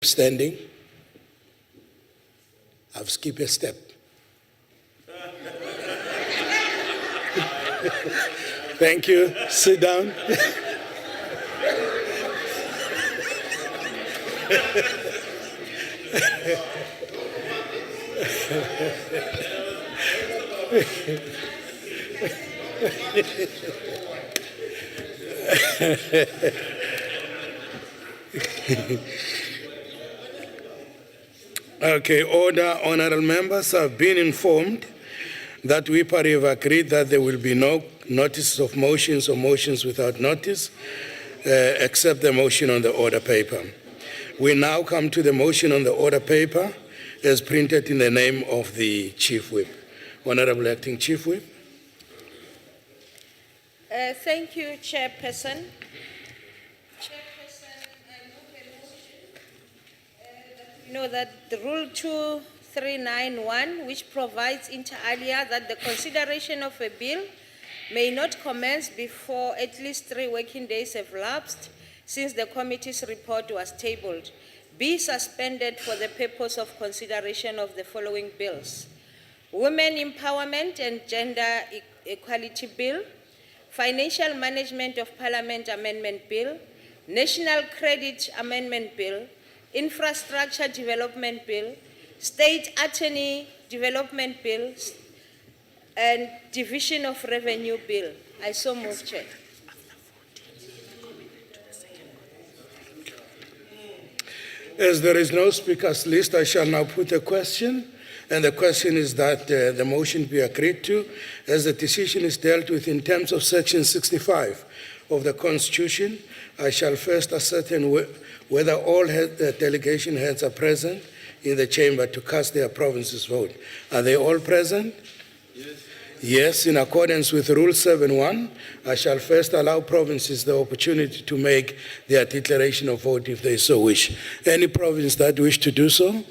standing. I've skipped a step. Thank you. Sit down. Okay, order. Honorable members have been informed that we have agreed that there will be no notices of motions or motions without notice, except the motion on the order paper. We now come to the motion on the order paper as printed in the name of the Chief Whip. Honorable Acting Chief Whip. Thank you, Chairperson. I move a motion that we know that the Rule 2391, which provides inter alia that the consideration of a bill may not commence before at least 3 working days have lapsed since the committee's report was tabled, be suspended for the purpose of consideration of the following bills: Women Empowerment and Gender Equality Bill, Financial Management of Parliament Amendment Bill, National Credit Amendment Bill, Infrastructure Development Bill, State Attorney Development Bill, and Division of Revenue Bill. I so move, Chair. As there is no speaker's list, I shall now put a question. And the question is that the motion be agreed to, as the decision is dealt with in terms of Section 65 of the Constitution. I shall first ascertain whether all delegation heads are present in the chamber to cast their province's vote. Are they all present? Yes. Yes, in accordance with Rule 7.1, I shall first allow provinces the opportunity to make their declaration of vote if they so wish. Any province that wish to do so?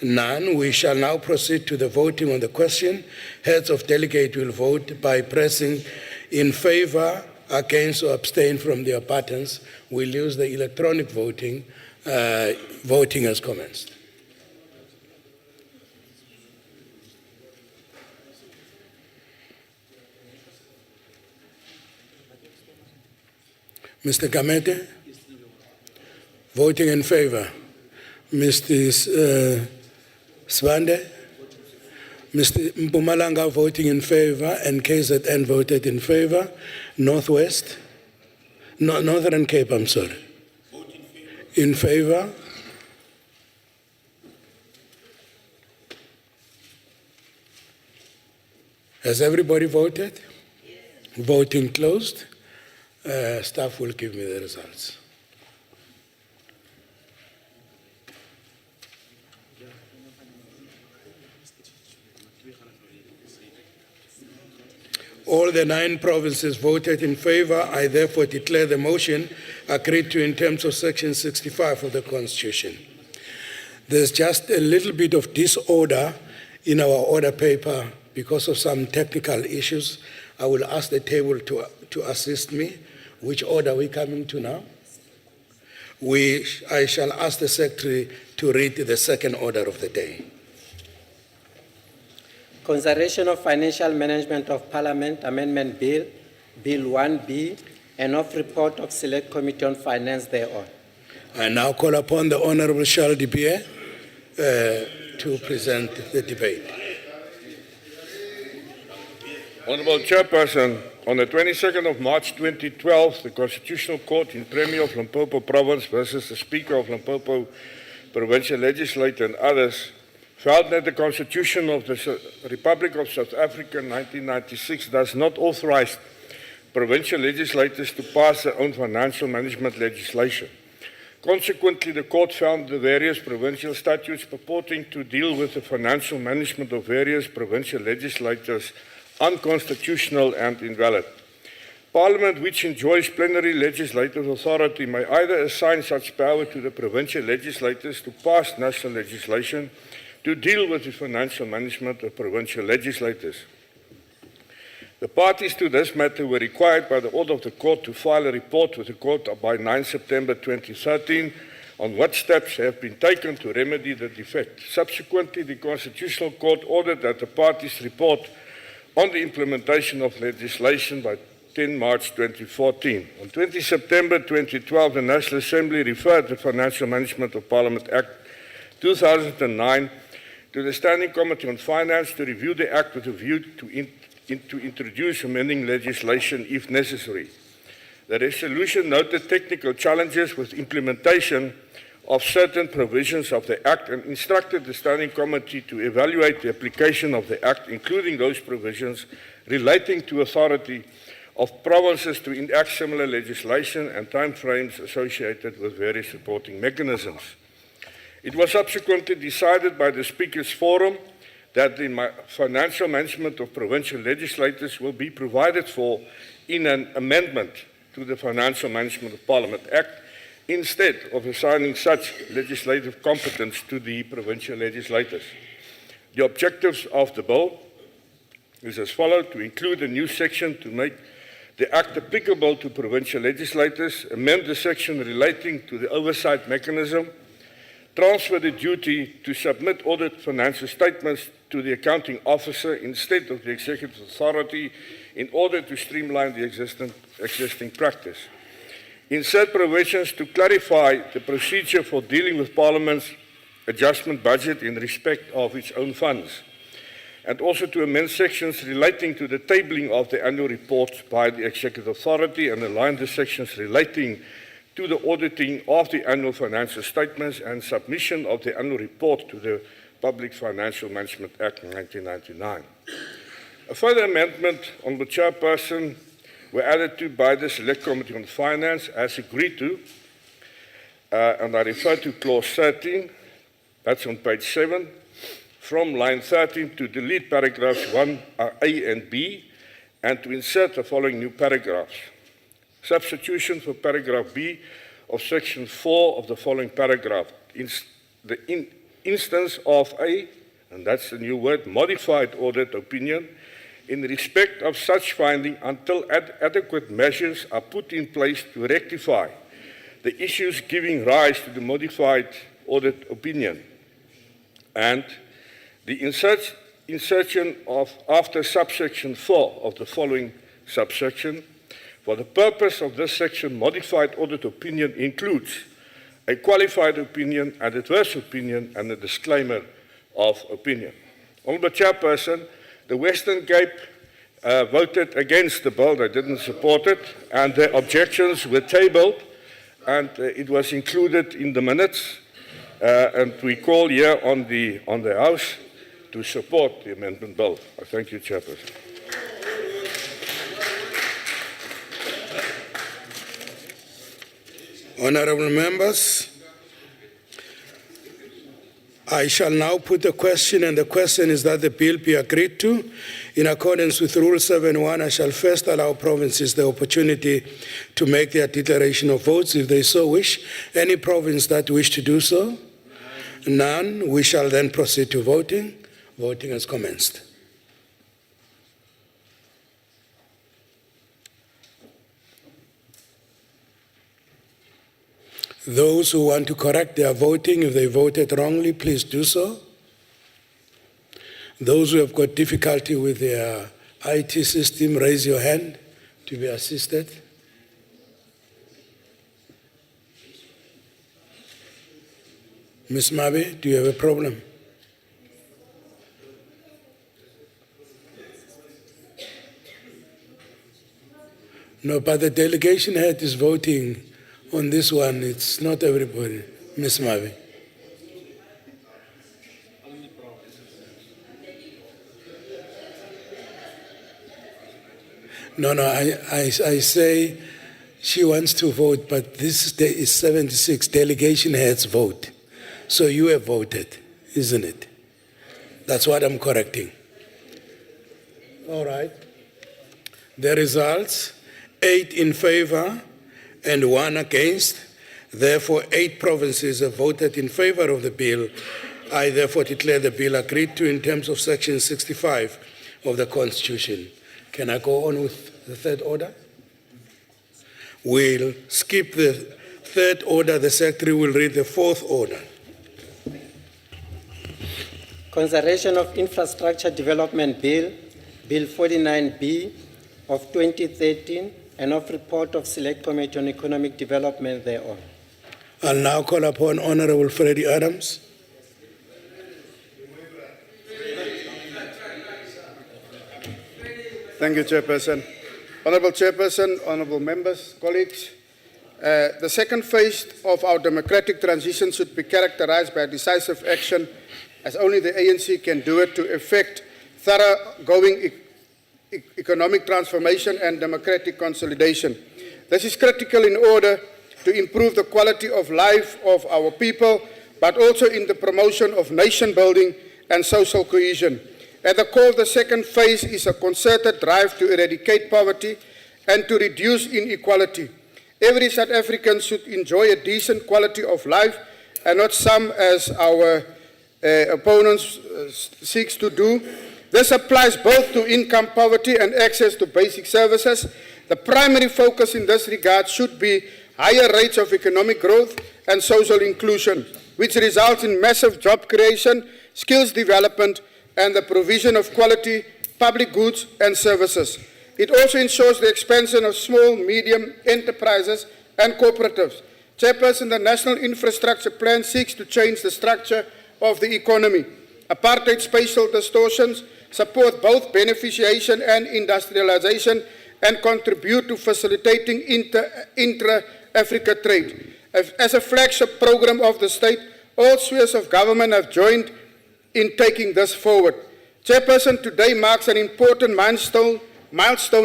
None. We shall now proceed to the voting on the question. Heads of delegate will vote by pressing in favor, against, or abstain from their buttons. We'll use the electronic voting. Voting has commenced. Mr. Gamete? Voting in favor. Mr. Swande? Mr. Mpumalanga voting in favor, and KZN voted in favor. Northwest? No, Northern Cape, I'm sorry. Vote in favor. In favor? Has everybody voted? Yes. Voting closed. Staff will give me the results. All the 9 provinces voted in favor. I therefore declare the motion agreed to in terms of Section 65 of the Constitution. There's just a little bit of disorder in our order paper because of some technical issues. I will ask the table to assist me. Which order are we coming to now? I shall ask the Secretary to read the second order of the day. Consideration of Financial Management of Parliament Amendment Bill, Bill 1B, and of report of Select Committee on Finance thereon. I now call upon the Honorable Charles de Pierre to present the debate. Honorable Chairperson, on the 22nd of March 2012, the Constitutional Court in Premier of Limpopo Province versus the Speaker of Limpopo Provincial Legislature and others found that the Constitution of the Republic of South Africa in 1996 does not authorize provincial legislators to pass their own financial management legislation. Consequently, the Court found the various provincial statutes purporting to deal with the financial management of various provincial legislatures unconstitutional and invalid. Parliament, which enjoys plenary legislative authority, may either assign such power to the provincial legislators to pass national legislation to deal with the financial management of provincial legislators. The parties to this matter were required by the order of the Court to file a report with the Court by 9 September 2013, on what steps have been taken to remedy the defect. Subsequently, the Constitutional Court ordered that the parties report on the implementation of legislation by 10 March 2014. On 20 September 2012, the National Assembly referred the Financial Management of Parliament Act 2009 to the Standing Committee on Finance to review the Act with a view to introduce amending legislation if necessary. The resolution noted technical challenges with implementation of certain provisions of the Act and instructed the Standing Committee to evaluate the application of the Act, including those provisions relating to authority of provinces to enact similar legislation and timeframes associated with various reporting mechanisms. It was subsequently decided by the Speakers' Forum that the financial management of provincial legislators will be provided for in an amendment to the Financial Management of Parliament Act, instead of assigning such legislative competence to the provincial legislators. The objectives of the bill is as follows: to include a new section to make the Act applicable to provincial legislators, amend the section relating to the oversight mechanism, transfer the duty to submit audit financial statements to the accounting officer instead of the executive authority in order to streamline the existing practice. Insert provisions to clarify the procedure for dealing with Parliament's adjustment budget in respect of its own funds, and also to amend sections relating to the tabling of the annual reports by the executive authority and align the sections relating to the auditing of the annual financial statements and submission of the annual report to the Public Financial Management Act 1999. A further amendment on the chairperson were added to by the Select Committee on Finance as agreed to, and I refer to clause 13, that's on page 7, from line 13 to delete paragraphs 1A and B, and to insert the following new paragraphs. Substitution for paragraph B of section 4 of the following paragraph. The instance of a, and that's the new word, modified audit opinion, in respect of such finding until adequate measures are put in place to rectify the issues giving rise to the modified audit opinion. And the insertion of after subsection 4 of the following subsection. For the purpose of this section, modified audit opinion includes a qualified opinion, an adverse opinion, and a disclaimer of opinion. Honourable Chairperson, the Western Cape voted against the bill. They didn't support it, and their objections were tabled, and it was included in the minutes. And we call here on the House to support the amendment bill. I thank you, Chairperson. Honourable members, I shall now put a question, and the question is that the bill be agreed to. In accordance with Rule 7.1, I shall first allow provinces the opportunity to make their declaration of votes if they so wish. Any province that wish to do so? None. We shall then proceed to voting. Voting has commenced. Those who want to correct their voting, if they voted wrongly, please do so. Those who have got difficulty with their IT system, raise your hand to be assisted. Ms. Mabe, do you have a problem? No, but the delegation head is voting on this one. It's not everybody. Ms. Mabe. No, I say she wants to vote, but this is 76 delegation heads vote. So you have voted, isn't it? That's what I'm correcting. All right. The results, 8 in favor and 1 against. Therefore, 8 provinces have voted in favor of the bill. I therefore declare the bill agreed to in terms of Section 65 of the Constitution. Can I go on with the third order? We'll skip the third order, the Secretary will read the fourth order. Consideration of Infrastructure Development Bill, Bill 49B of 2013, and of report of Select Committee on Economic Development thereon. I'll now call upon Honorable Freddie Adams. Thank you, Chairperson. Honorable Chairperson, honorable members, colleagues, the second phase of our democratic transition should be characterized by decisive action, as only the ANC can do it, to effect thoroughgoing economic transformation and democratic consolidation. This is critical in order to improve the quality of life of our people, but also in the promotion of nation building and social cohesion. At the core of the second phase is a concerted drive to eradicate poverty and to reduce inequality. Every South African should enjoy a decent quality of life, and not some, as our opponents seeks to do. This applies both to income poverty and access to basic services. The primary focus in this regard should be higher rates of economic growth and social inclusion, which results in massive job creation, skills development, and the provision of quality public goods and services. It also ensures the expansion of small, medium enterprises and cooperatives. Chairperson, the National Infrastructure Plan seeks to change the structure of the economy. Apartheid spatial distortions support both beneficiation and industrialization and contribute to facilitating intra-Africa trade. As a flagship program of the state, all spheres of government have joined in taking this forward. Chairperson, today marks an important milestone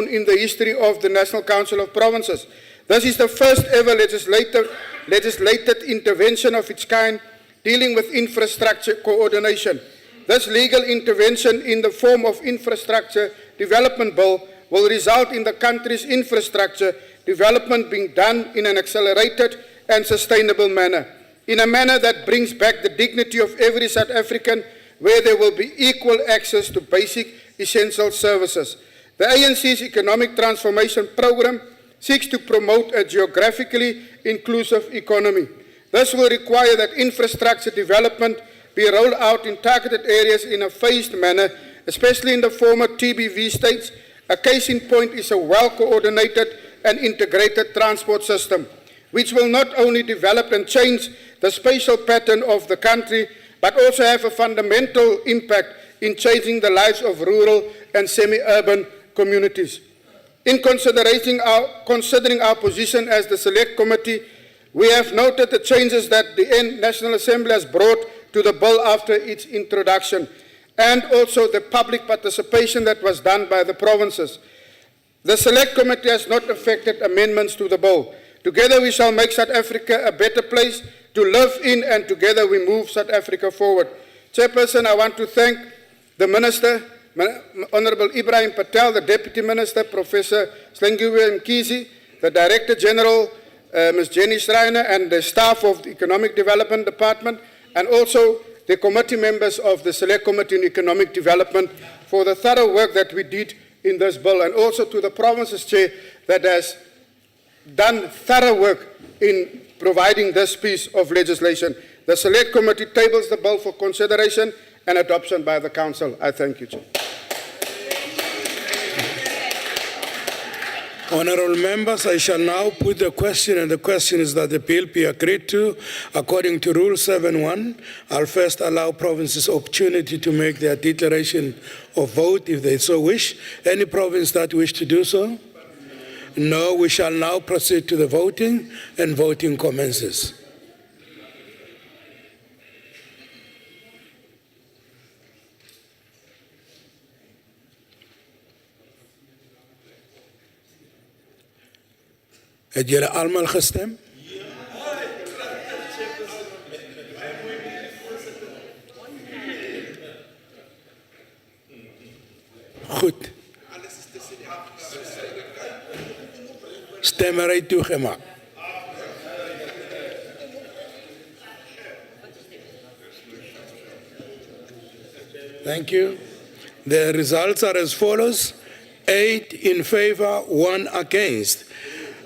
in the history of the National Council of Provinces. This is the first ever legislated intervention of its kind dealing with infrastructure coordination. This legal intervention in the form of infrastructure development bill will result in the country's infrastructure development being done in an accelerated and sustainable manner, in a manner that brings back the dignity of every South African, where there will be equal access to basic essential services. The ANC's Economic Transformation Program seeks to promote a geographically inclusive economy. This will require that infrastructure development be rolled out in targeted areas in a phased manner, especially in the former TBV states. A case in point is a well-coordinated and integrated transport system, which will not only develop and change the spatial pattern of the country, but also have a fundamental impact in changing the lives of rural and semi-urban communities. In considering our position as the Select Committee, we have noted the changes that the National Assembly has brought to the bill after its introduction, and also the public participation that was done by the provinces. The Select Committee has not affected amendments to the bill. Together we shall make South Africa a better place to live in, and together we move South Africa forward. Chairperson, I want to thank the Minister, Honorable Ibrahim Patel, the Deputy Minister, Professor Slingiwe Mkhize, the Director General, Ms. Jenny Schreiner, and the staff of the Economic Development Department, and also the committee members of the Select Committee on Economic Development for the thorough work that we did in this bill, and also to the province's chair that has done thorough work in providing this piece of legislation. The Select Committee tables the bill for consideration and adoption by the Council. I thank you, Chair. Honourable members, I shall now put the question, and the question is that the bill be agreed to according to Rule 7.1. I'll first allow provinces opportunity to make their declaration of vote if they so wish. Any province that wish to do so? No, we shall now proceed to the voting, and voting commences. Het jullie allemaal gestemd? Goed. Stemmerij toegemaakt. Thank you. The results are as follows: 8 in favor, 1 against.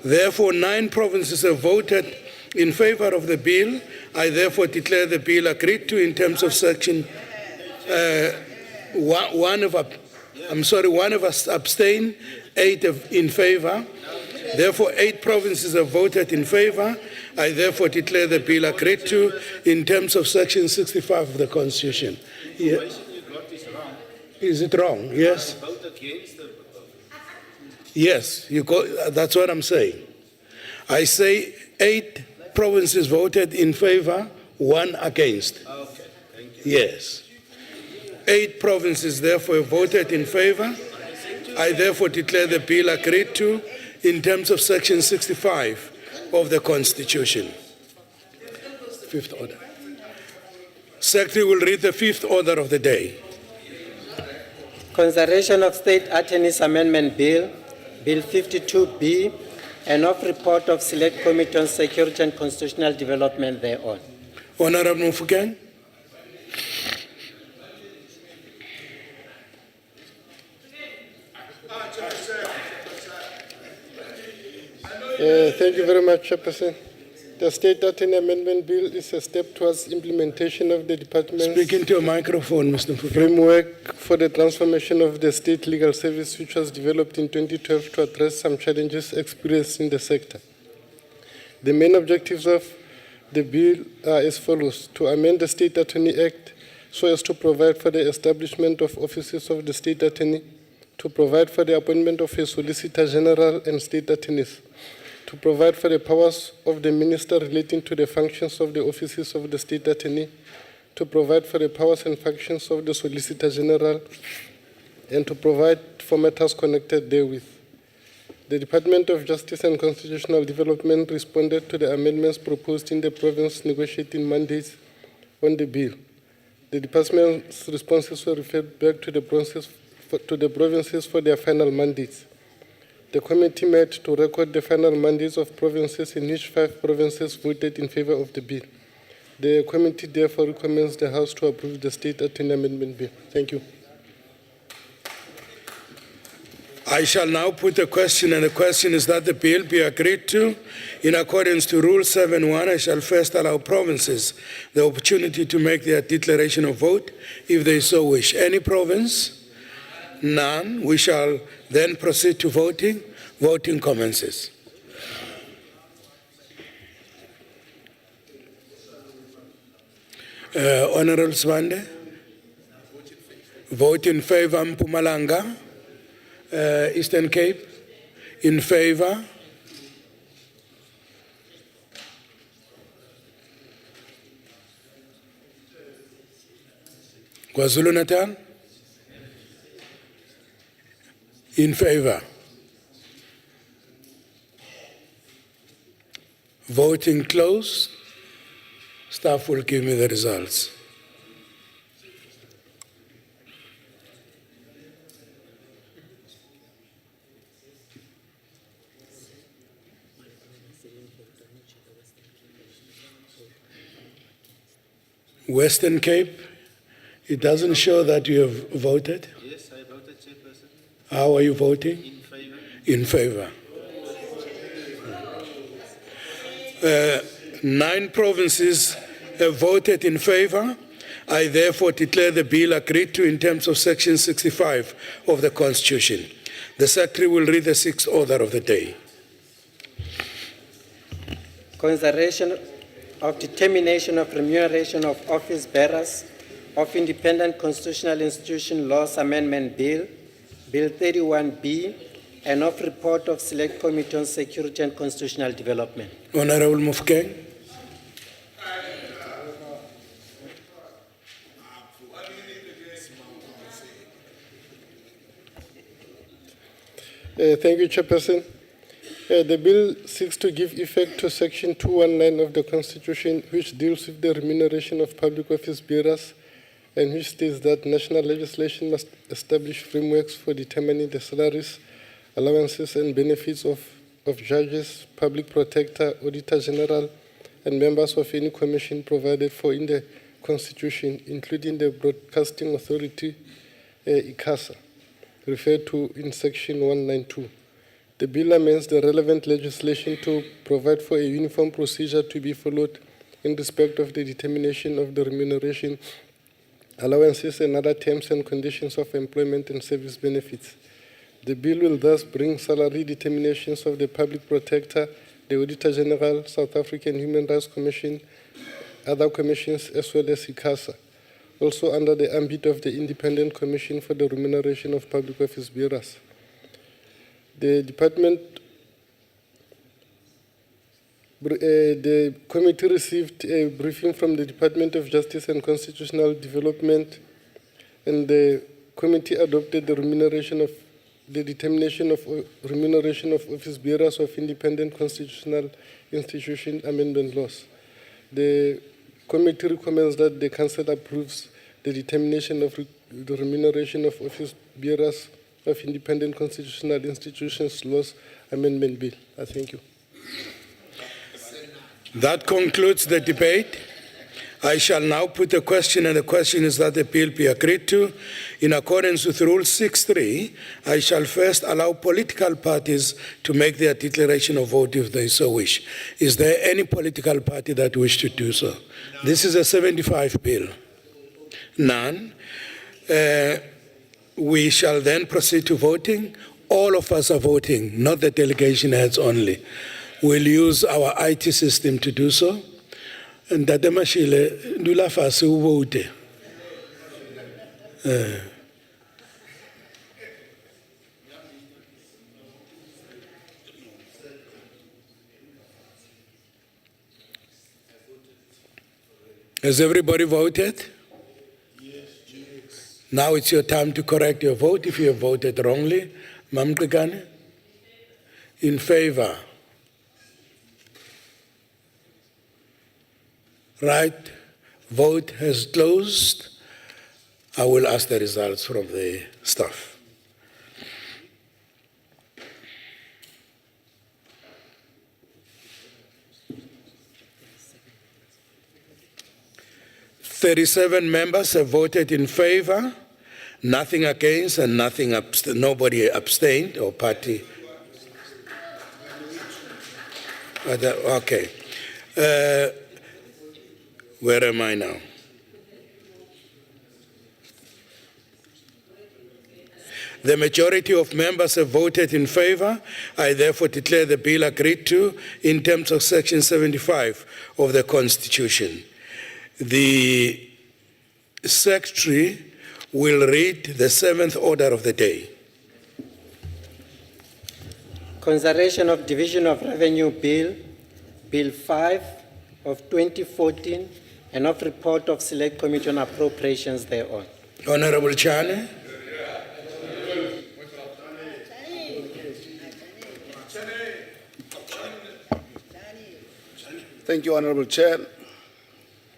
Therefore, 9 provinces have voted In favor of the bill, I therefore declare the bill agreed to in terms of section one of us abstain, 8 in favor. Therefore, 8 provinces have voted in favor. I therefore declare the bill agreed to in terms of section 65 of the Constitution. Yeah. Is it wrong? Yes. Yes, that's what I'm saying. I say 8 provinces voted in favor, 1 against. Okay, thank you. Yes. 8 provinces therefore voted in favor. I therefore declare the bill agreed to in terms of section 65 of the Constitution. 5th order. Secretary will read the 5th order of the day. Consideration of State Attorney's Amendment Bill, Bill 52B, and of report of Select Committee on Security and Constitutional Development thereon. Honorable Mufukeng. Thank you very much, Chairperson. The State Attorney Amendment Bill is a step towards implementation of the Department's Speak into a microphone, Mr. Mufukeng. framework for the transformation of the state legal service, which was developed in 2012 to address some challenges experienced in the sector. The main objectives of the bill are as follows: to amend the State Attorney Act so as to provide for the establishment of offices of the State Attorney, to provide for the appointment of a Solicitor General and State Attorneys, to provide for the powers of the Minister relating to the functions of the offices of the State Attorney, to provide for the powers and functions of the Solicitor General, and to provide for matters connected therewith. The Department of Justice and Constitutional Development responded to the amendments proposed in the province negotiating mandates on the bill. The department's responses were referred back to the provinces for their final mandates. The committee met to record the final mandates of provinces in which 5 provinces voted in favor of the bill. The committee therefore recommends the House to approve the State Attorney Amendment Bill. Thank you. I shall now put a question, and the question is that the bill be agreed to. In accordance to Rule 7.1, I shall first allow provinces the opportunity to make their declaration of vote if they so wish. Any province? None. We shall then proceed to voting. Voting commences. Honorable Swande? Vote in favor, Mpumalanga. Eastern Cape? In favor? KwaZulu-Natal? In favor? Voting closed. Staff will give me the results. Western Cape, it doesn't show that you have voted. Yes, I voted, Chairperson. How are you voting? In favor. In favor. 9 provinces have voted in favor. I therefore declare the bill agreed to in terms of Section 65 of the Constitution. The Secretary will read the 6th order of the day. Consideration of determination of remuneration of office bearers of independent constitutional institution laws amendment bill, Bill 31B, and of report of Select Committee on Security and Constitutional Development. Honorable Mufukeng. Thank you, Chairperson. The bill seeks to give effect to Section 219 of the Constitution, which deals with the remuneration of public office bearers, and which states that national legislation must establish frameworks for determining the salaries, allowances, and benefits of judges, public protector, auditor general, and members of any commission provided for in the Constitution, including the Broadcasting Authority, ICASA, referred to in Section 192. The bill amends the relevant legislation to provide for a uniform procedure to be followed in respect of the determination of the remuneration, allowances, and other terms and conditions of employment and service benefits. The bill will thus bring salary determinations of the Public Protector, the Auditor General, South African Human Rights Commission, other commissions, as well as ICASA, also under the ambit of the Independent Commission for the Remuneration of Public Office Bearers. The committee received a briefing from the Department of Justice and Constitutional Development, and the committee adopted the determination of remuneration of office bearers of independent constitutional institution amendment laws. The committee recommends that the council approves the determination of the remuneration of office bearers of independent constitutional institutions laws amendment bill. I thank you. That concludes the debate. I shall now put a question, and the question is that the bill be agreed to. In accordance with Rule 6.3, I shall first allow political parties to make their declaration of vote if they so wish. Is there any political party that wish to do so? No. This is a 75 bill. None. We shall then proceed to voting. All of us are voting, not the delegation heads only. We'll use our IT system to do so. And Ntate Mashile, dula fase o vote. Has everybody voted? Yes. Now it's your time to correct your vote if you have voted wrongly. Mam Qikane? In favor? Right. Vote has closed. I will ask the results from the staff. "37 members have voted in favor, nothing against, and nobody abstained or party. Okay. Where am I now? The majority of members have voted in favor. I therefore declare the bill agreed to in terms of Section 75 of the Constitution. The Secretary will read the seventh order of the day. Consideration of Division of Revenue Bill, Bill 5 of 2014, and of report of Select Committee on Appropriations thereon. Honorable Chane. Thank you, Honorable Chair.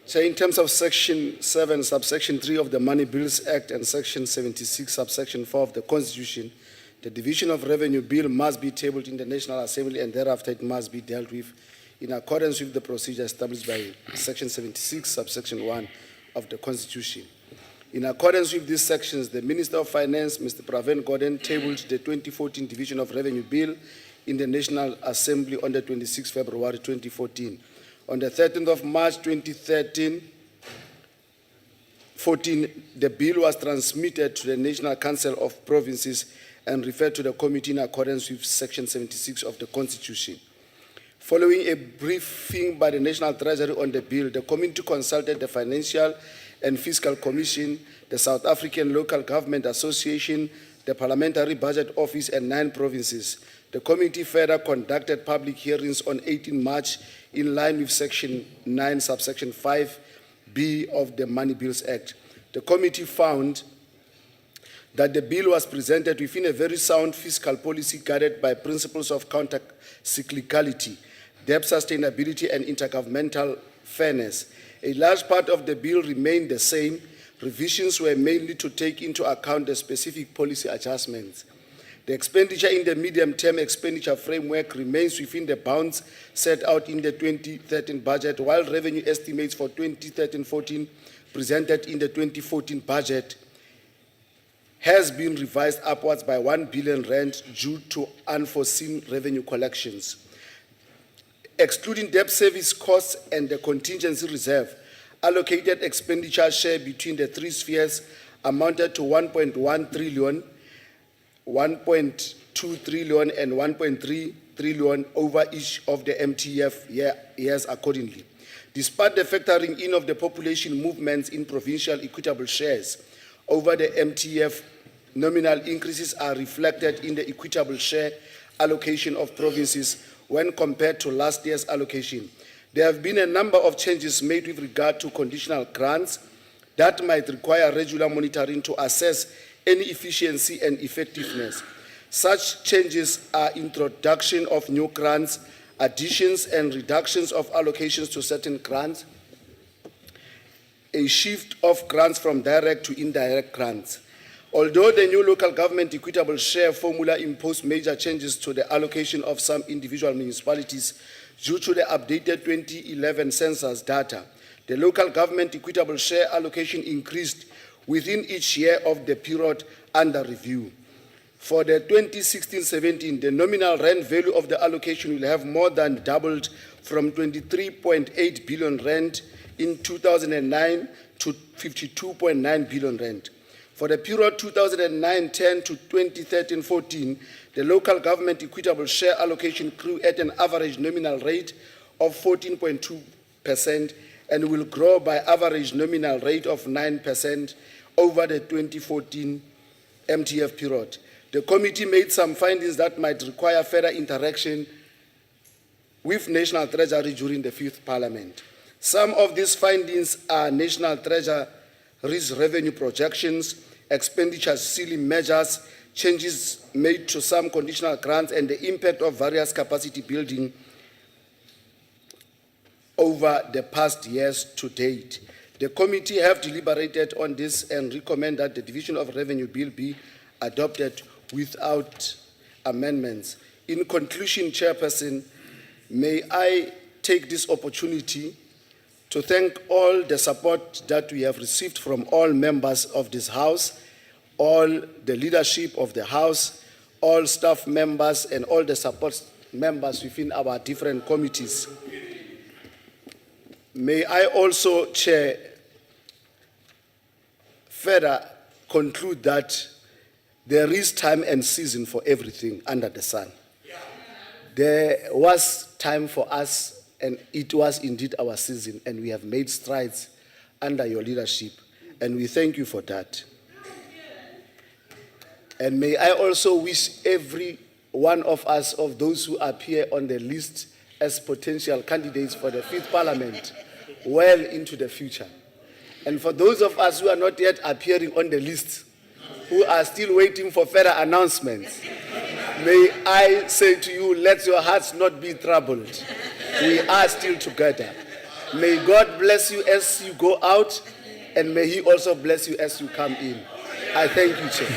So in terms of Section 7, Subsection 3 of the Money Bills Act and Section 76, Subsection 4 of the Constitution, the Division of Revenue Bill must be tabled in the National Assembly and thereafter it must be dealt with in accordance with the procedure established by Section 76, Subsection 1 of the Constitution. In accordance with these sections, the Minister of Finance, Mr. Pravin Gordhan, tabled the 2014 Division of Revenue Bill in the National Assembly on the 26th February 2014. On the 13th of March 2014, the bill was transmitted to the National Council of Provinces and referred to the committee in accordance with Section 76 of the Constitution. Following a briefing by the National Treasury on the bill, the committee consulted the Financial and Fiscal Commission, the South African Local Government Association, the Parliamentary Budget Office, and 9 provinces. The committee further conducted public hearings on 18 March in line with Section 9, Subsection 5B of the Money Bills Act. The committee found that the bill was presented within a very sound fiscal policy guided by principles of counter-cyclicality, debt sustainability, and intergovernmental fairness. A large part of the bill remained the same. Revisions were mainly to take into account the specific policy adjustments. The expenditure in the medium-term expenditure framework remains within the bounds set out in the 2013 budget, while revenue estimates for 2013-14 presented in the 2014 budget has been revised upwards by 1 billion rand due to unforeseen revenue collections. Excluding debt service costs and the contingency reserve, allocated expenditure share between the three spheres amounted to 1.1 trillion, 1.2 trillion, and 1.3 trillion over each of the MTF years accordingly. Despite the factoring in of the population movements in provincial equitable shares, over the MTF, nominal increases are reflected in the equitable share allocation of provinces when compared to last year's allocation. There have been a number of changes made with regard to conditional grants that might require regular monitoring to assess any efficiency and effectiveness. Such changes are introduction of new grants, additions and reductions of allocations to certain grants, a shift of grants from direct to indirect grants. Although the new local government equitable share formula imposed major changes to the allocation of some individual municipalities due to the updated 2011 census data, the local government equitable share allocation increased within each year of the period under review. For the 2016-17, the nominal rand value of the allocation will have more than doubled from 23.8 billion rand in 2009 to 52.9 billion rand. For the period 2009-10 to 2013-14, the local government equitable share allocation grew at an average nominal rate of 14.2% and will grow by average nominal rate of 9% over the 2014 MTF period. The committee made some findings that might require further interaction with National Treasury during the 5th Parliament. Some of these findings are National Treasury's revenue projections, expenditure ceiling measures, changes made to some conditional grants, and the impact of various capacity building over the past years to date. The committee have deliberated on this and recommend that the Division of Revenue Bill be adopted without amendments. In conclusion, Chairperson, may I take this opportunity to thank all the support that we have received from all members of this House, all the leadership of the House, all staff members, and all the support members within our different committees. May I also, Chair, further conclude that there is time and season for everything under the sun. There was time for us, and it was indeed our season, and we have made strides under your leadership, and we thank you for that. And may I also wish every one of us, of those who appear on the list as potential candidates for the 5th Parliament, well into the future. And for those of us who are not yet appearing on the list, who are still waiting for further announcements, may I say to you, let your hearts not be troubled. We are still together. May God bless you as you go out, and may He also bless you as you come in. I thank you, Chair.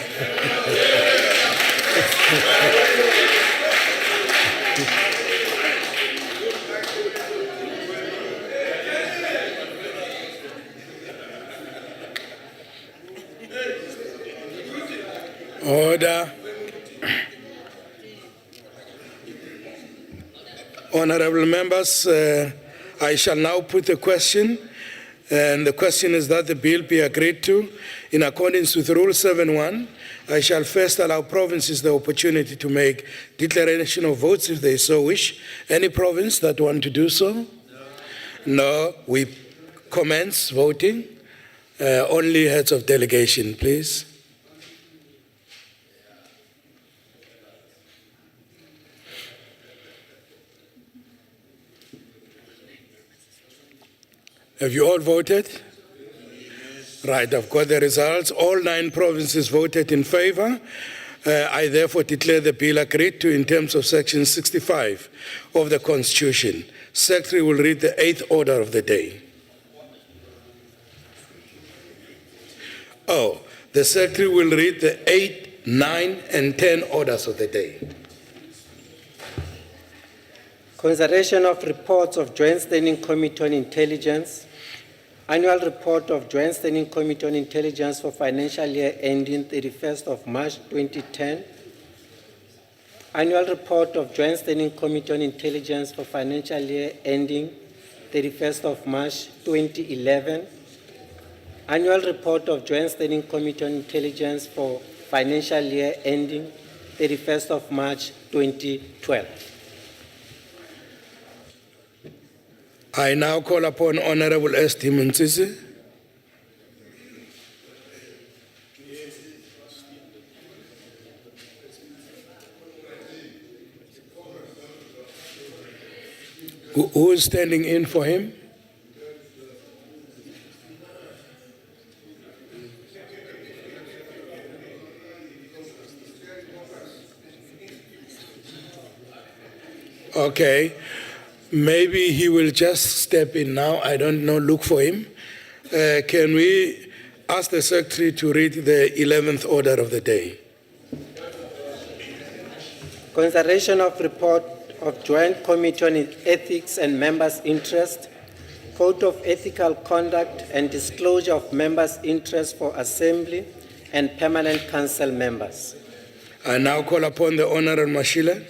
Order. Honorable members, I shall now put a question, and the question is that the bill be agreed to. In accordance with Rule 7.1, I shall first allow provinces the opportunity to make declaration of votes if they so wish. Any province that want to do so? No. We commence voting. Only heads of delegation, please. Have you all voted? Yes. Right, I've got the results. All 9 provinces voted in favor. I therefore declare the bill agreed to in terms of Section 65 of the Constitution. Secretary will read the 8th order of the day. Oh, the Secretary will read the 8, 9, and 10 orders of the day. Consideration of reports of Joint Standing Committee on Intelligence, Annual report of Joint Standing Committee on Intelligence for financial year ending 31st of March 2010. Annual report of Joint Standing Committee on Intelligence for financial year ending 31st of March 2011. Annual report of Joint Standing Committee on Intelligence for financial year ending 31st of March 2012. I now call upon Honorable S.T. Mntsisi. Who is standing in for him? Okay, maybe he will just step in now. I don't know, look for him. Can we ask the secretary to read the 11th order of the day? Consideration of report of Joint Committee on Ethics and Members' Interest, Code of Ethical Conduct and Disclosure of Members' Interest for Assembly and Permanent Council members. I now call upon the Honorable Mashila.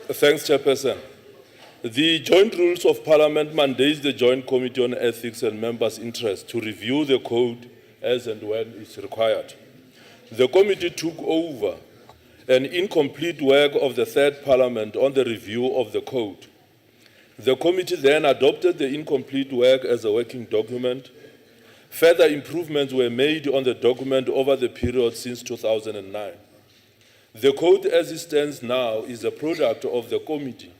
Thanks, Chairperson. The Joint Rules of Parliament mandates the Joint Committee on Ethics and Members' Interest to review the code as and when it's required. The committee took over an incomplete work of the Third Parliament on the review of the code. The committee then adopted the incomplete work as a working document. Further improvements were made on the document over the period since 2009. The code as it stands now is a product of the committee,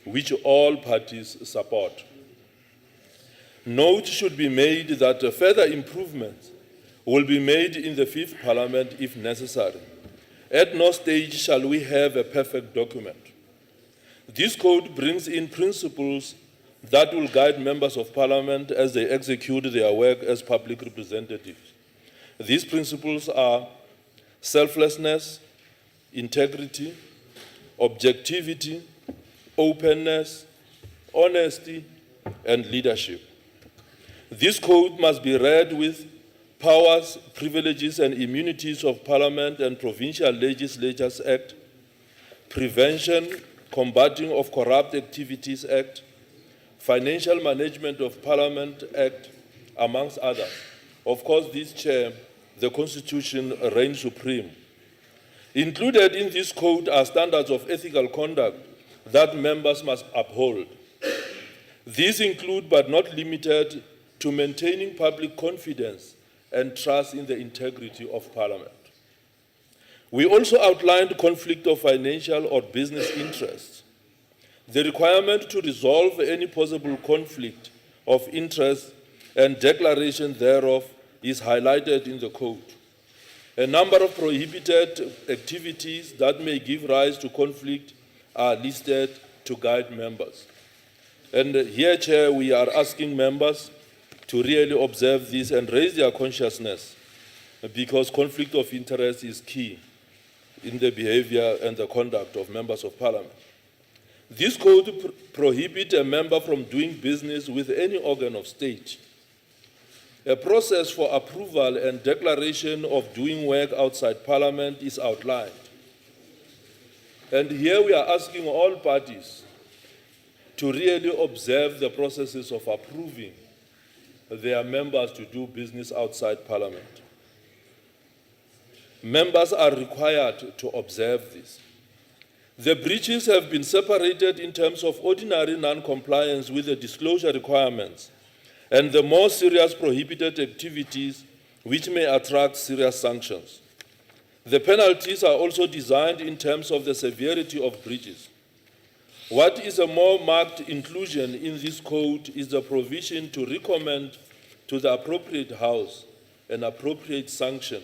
which all parties support. Note should be made that further improvements will be made in the Fifth Parliament if necessary. At no stage shall we have a perfect document. This code brings in principles that will guide members of Parliament as they execute their work as public representatives. These principles are selflessness, integrity, objectivity, openness, honesty, and leadership. This code must be read with Powers, Privileges and Immunities of Parliament and Provincial Legislatures Act, Prevention, Combating of Corrupt Activities Act, Financial Management of Parliament Act, amongst others. Of course, this chair, the Constitution reigns supreme. Included in this code are standards of ethical conduct that members must uphold. These include, but not limited to, maintaining public confidence and trust in the integrity of Parliament. We also outlined conflict of financial or business interests. The requirement to resolve any possible conflict of interest and declaration thereof is highlighted in the code. A number of prohibited activities that may give rise to conflict are listed to guide members. And here, Chair, we are asking members to really observe this and raise their consciousness, because conflict of interest is key in the behavior and the conduct of members of Parliament. This code prohibits a member from doing business with any organ of state. A process for approval and declaration of doing work outside Parliament is outlined. And here we are asking all parties to really observe the processes of approving their members to do business outside Parliament. Members are required to observe this. The breaches have been separated in terms of ordinary non-compliance with the disclosure requirements and the more serious prohibited activities which may attract serious sanctions. The penalties are also designed in terms of the severity of breaches. What is a more marked inclusion in this code is the provision to recommend to the appropriate House an appropriate sanction.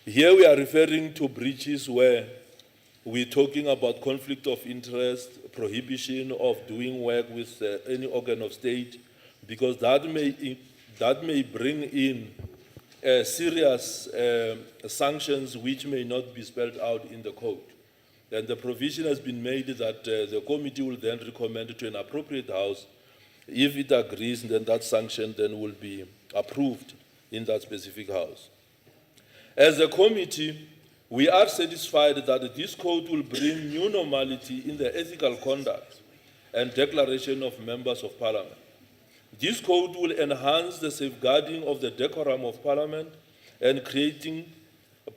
Here we are referring to breaches where we're talking about conflict of interest, prohibition of doing work with any organ of state, because that may that may bring in serious sanctions which may not be spelled out in the code. Then the provision has been made that the committee will then recommend to an appropriate house. If it agrees, then that sanction then will be approved in that specific house. As a committee, we are satisfied that this code will bring new normality in the ethical conduct and declaration of members of parliament. This code will enhance the safeguarding of the decorum of parliament and creating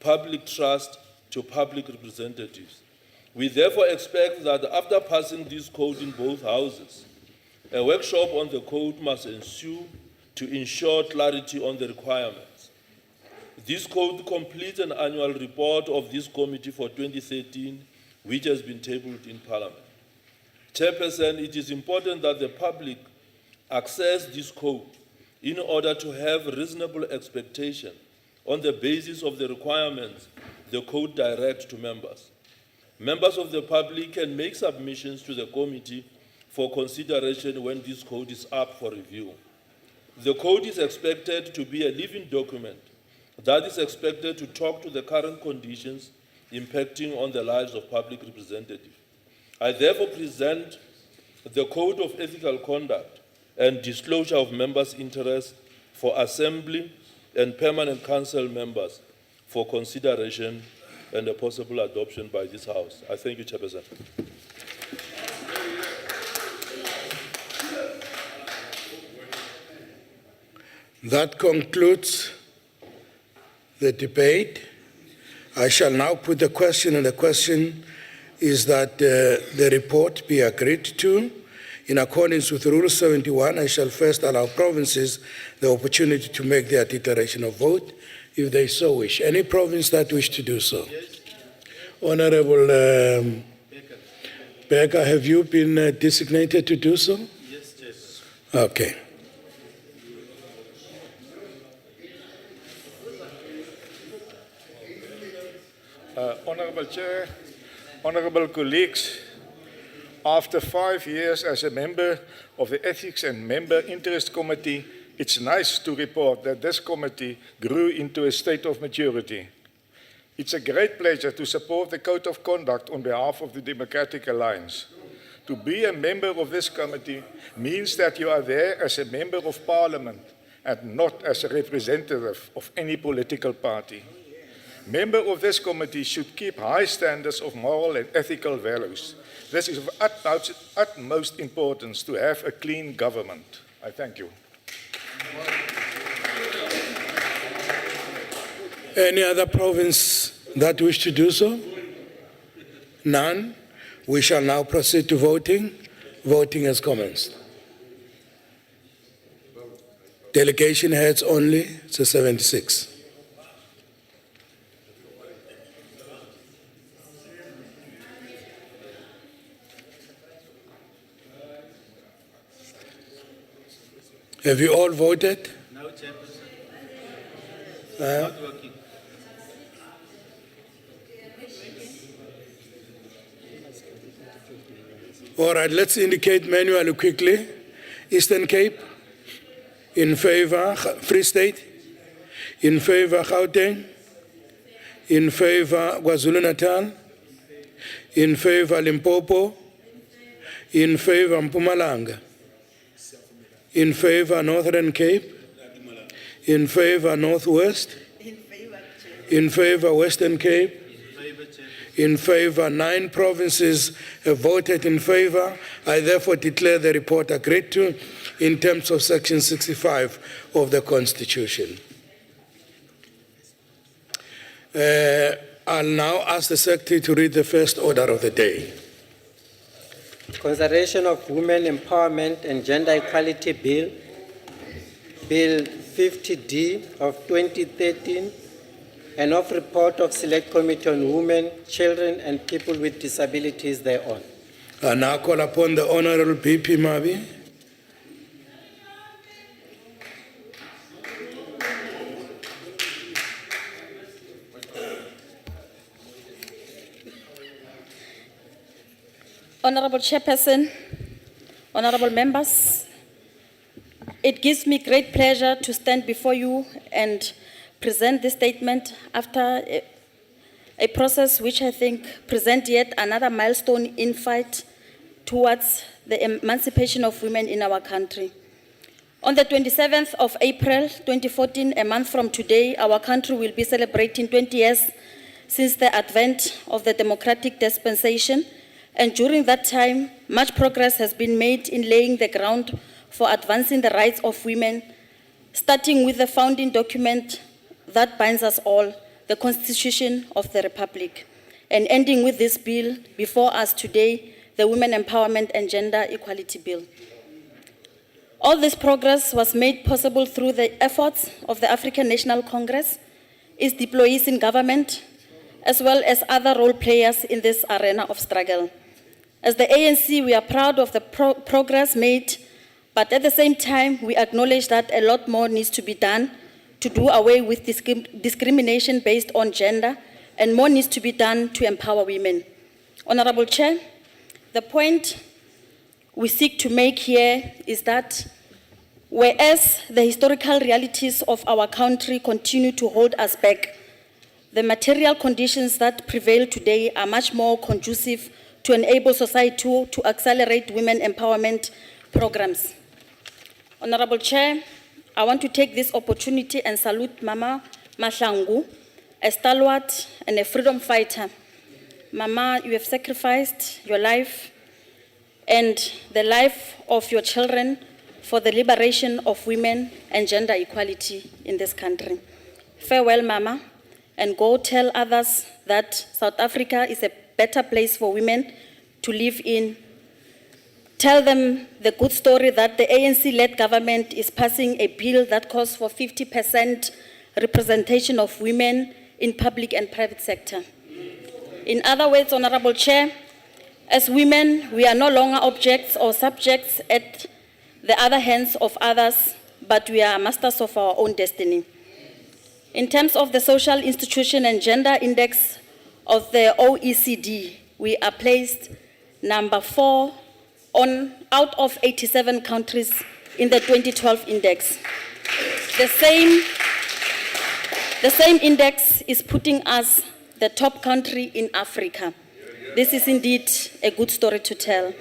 public trust to public representatives. We therefore expect that after passing this code in both houses, a workshop on the code must ensue to ensure clarity on the requirements. This code completes an annual report of this committee for 2013, which has been tabled in Parliament. Chairperson, it is important that the public access this code in order to have reasonable expectation on the basis of the requirements the code directs to members. Members of the public can make submissions to the committee for consideration when this code is up for review. The code is expected to be a living document that is expected to talk to the current conditions impacting on the lives of public representatives. I therefore present the Code of Ethical Conduct and Disclosure of Members' Interests for Assembly and Permanent Council members for consideration and a possible adoption by this House. I thank you, Chairperson. That concludes the debate. I shall now put the question, and the question is that the report be agreed to. In accordance with Rule 71, I shall first allow provinces the opportunity to make their declaration of vote, if they so wish. Any province that wish to do so? Honorable Becker, have you been designated to do so? Yes, Chair. Okay. Honourable Chair, honourable colleagues, after 5 years as a member of the Ethics and Member Interest Committee, it's nice to report that this committee grew into a state of maturity. It's a great pleasure to support the Code of Conduct on behalf of the Democratic Alliance. To be a member of this committee means that you are there as a member of Parliament and not as a representative of any political party. Members of this committee should keep high standards of moral and ethical values. This is of utmost importance to have a clean government. I thank you. Any other province that wish to do so? None. We shall now proceed to voting. Voting has commenced. Delegation heads only, it's a 76. Have you all voted? No, Chairperson. Not working. All right, let's indicate manually quickly. Eastern Cape, in favor. Free State, in favor. Gauteng, in favor. KwaZulu-Natal, in favor. Limpopo, in favor. Mpumalanga, in favor. Northern Cape, in favor. Northwest, in favor. Western Cape, in favor. 9 provinces have voted in favor. I therefore declare the report agreed to in terms of Section 65 of the Constitution. I'll now ask the Secretary to read the first order of the day. Consideration of Women Empowerment and Gender Equality Bill, Bill 50D of 2013, and of report of Select Committee on Women, Children and People with Disabilities thereon. I now call upon the Honorable BP Mabi. Honorable Chairperson, honorable members, It gives me great pleasure to stand before you and present this statement after a process which I think presents yet another milestone in fight towards the emancipation of women in our country. On the 27th of April 2014, a month from today, our country will be celebrating 20 years since the advent of the democratic dispensation, and during that time, much progress has been made in laying the ground for advancing the rights of women, starting with the founding document that binds us all, the Constitution of the Republic, and ending with this bill before us today, the Women Empowerment and Gender Equality Bill. All this progress was made possible through the efforts of the African National Congress, its deployees in government, as well as other role players in this arena of struggle. As the ANC, we are proud of the progress made, but at the same time, we acknowledge that a lot more needs to be done to do away with discrimination based on gender, and more needs to be done to empower women. Honorable Chair, the point we seek to make here is that whereas the historical realities of our country continue to hold us back, the material conditions that prevail today are much more conducive to enable society to accelerate women empowerment programs. Honorable Chair, I want to take this opportunity and salute Mama Mahlangu, a stalwart and a freedom fighter. Mama, you have sacrificed your life and the life of your children for the liberation of women and gender equality in this country. Farewell, Mama, and go tell others that South Africa is a better place for women to live in. Tell them the good story that the ANC-led government is passing a bill that calls for 50% representation of women in public and private sector. In other words, Honorable Chair, as women, we are no longer objects or subjects at the other hands of others, but we are masters of our own destiny. In terms of the Social Institution and Gender Index of the OECD, we are placed number 4 out of 87 countries in the 2012 index. The same index is putting us the top country in Africa. This is indeed a good story to tell.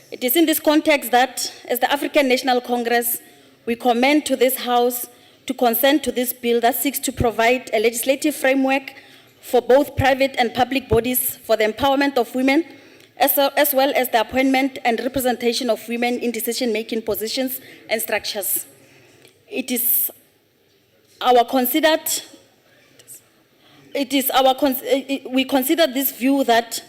It is in this context that, as the African National Congress, we commend to this House to consent to this bill that seeks to provide a legislative framework for both private and public bodies for the empowerment of women, as well as the appointment and representation of women in decision-making positions and structures. We consider this view that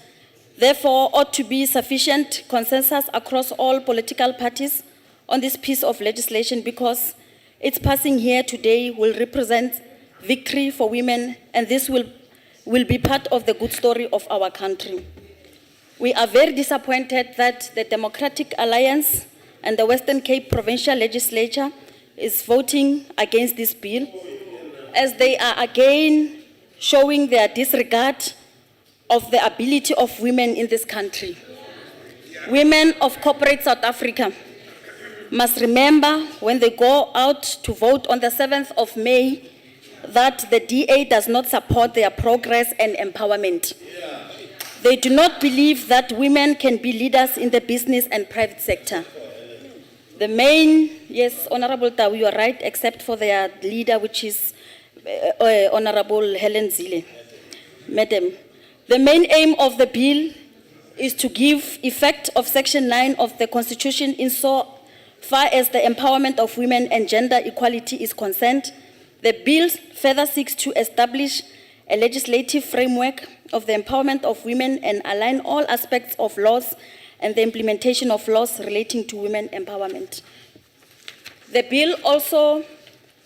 therefore ought to be sufficient consensus across all political parties on this piece of legislation, because its passing here today will represent victory for women, and this will be part of the good story of our country. We are very disappointed that the Democratic Alliance and the Western Cape Provincial Legislature is voting against this bill, as they are again showing their disregard of the ability of women in this country. Women of corporate South Africa must remember when they go out to vote on the 7th of May that the DA does not support their progress and empowerment. They do not believe that women can be leaders in the business and private sector. Yes, Honorable Tawi, you are right, except for their leader, which is Honorable Helen Zille. Madam, the main aim of the bill is to give effect of Section 9 of the Constitution in so far as the empowerment of women and gender equality is concerned. The bill further seeks to establish a legislative framework of the empowerment of women and align all aspects of laws and the implementation of laws relating to women empowerment. The bill also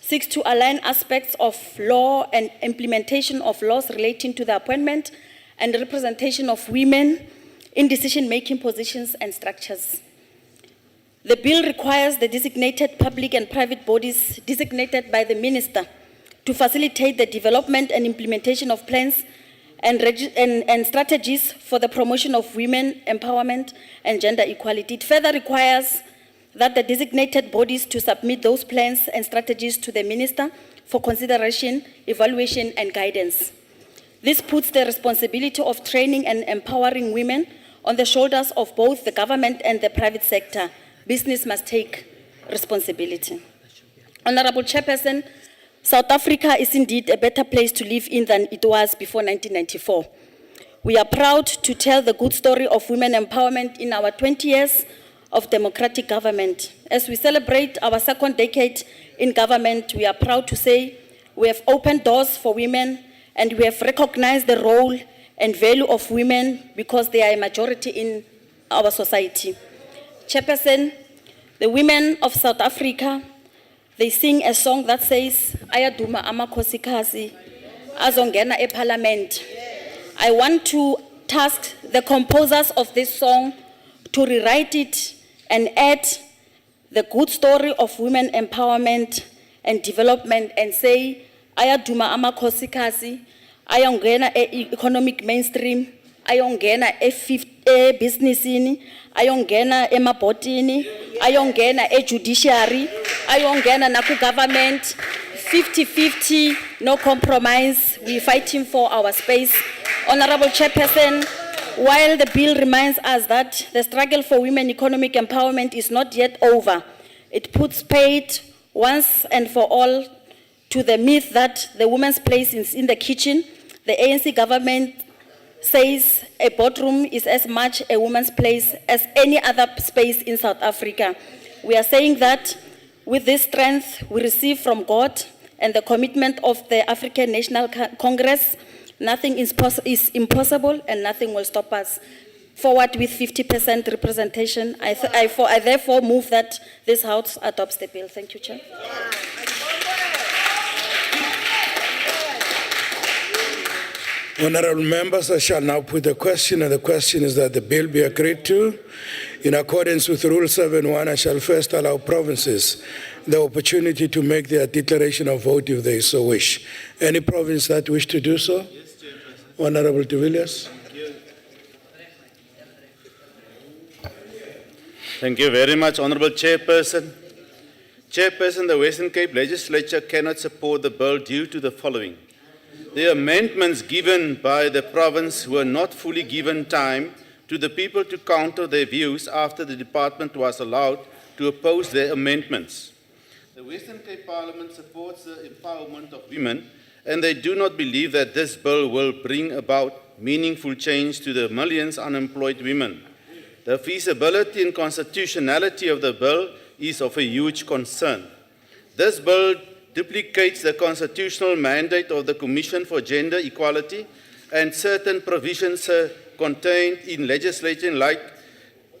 seeks to align aspects of law and implementation of laws relating to the appointment and representation of women in decision-making positions and structures. The bill requires the designated public and private bodies designated by the minister to facilitate the development and implementation of plans and strategies for the promotion of women empowerment and gender equality. It further requires that the designated bodies to submit those plans and strategies to the Minister for consideration, evaluation, and guidance. This puts the responsibility of training and empowering women on the shoulders of both the government and the private sector. Business must take responsibility. Honorable Chairperson, South Africa is indeed a better place to live in than it was before 1994. We are proud to tell the good story of women empowerment in our 20 years of democratic government. As we celebrate our second decade in government, we are proud to say we have opened doors for women and we have recognized the role and value of women because they are a majority in our society. Chairperson, the women of South Africa, they sing a song that says, Ayaduma amakhosikazi azongena eParliament. I want to task the composers of this song to rewrite it and add the good story of women empowerment and development and say, Ayaduma amakhosikazi ayongena economic mainstream, ayongena businessini, ayongena emabhotini, ayongena judiciary, ayongena naku government, 50-50, no compromise. We're fighting for our space. Honorable Chairperson, while the bill reminds us that the struggle for women economic empowerment is not yet over, it puts paid once and for all to the myth that the woman's place is in the kitchen. The ANC government says a boardroom is as much a woman's place as any other space in South Africa. We are saying that with this strength we receive from God and the commitment of the African National Congress, nothing is impossible and nothing will stop us. Forward with 50% representation. I therefore move that this House adopts the bill. Thank you, Chair. Honorable members, I shall now put the question, and the question is that the bill be agreed to. In accordance with Rule 7.1, I shall first allow provinces the opportunity to make their declaration of vote if they so wish. Any province that wish to do so? Yes, Chairperson. Honorable de Villiers. Thank you very much, Honorable Chairperson. Chairperson, the Western Cape Legislature cannot support the bill due to the following. The amendments given by the province were not fully given time to the people to counter their views after the department was allowed to oppose their amendments. The Western Cape Parliament supports the empowerment of women, and they do not believe that this bill will bring about meaningful change to the millions unemployed women. The feasibility and constitutionality of the bill is of a huge concern. This bill duplicates the constitutional mandate of the Commission for Gender Equality and certain provisions contained in legislation like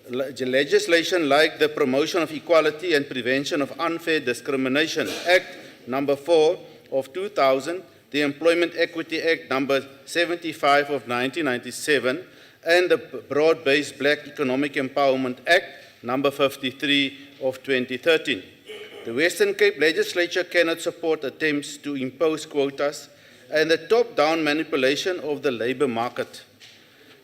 the Promotion of Equality and Prevention of Unfair Discrimination Act number 4 of 2000, the Employment Equity Act number 75 of 1997, and the Broad-Based Black Economic Empowerment Act number 53 of 2013. The Western Cape Legislature cannot support attempts to impose quotas and the top-down manipulation of the labour market.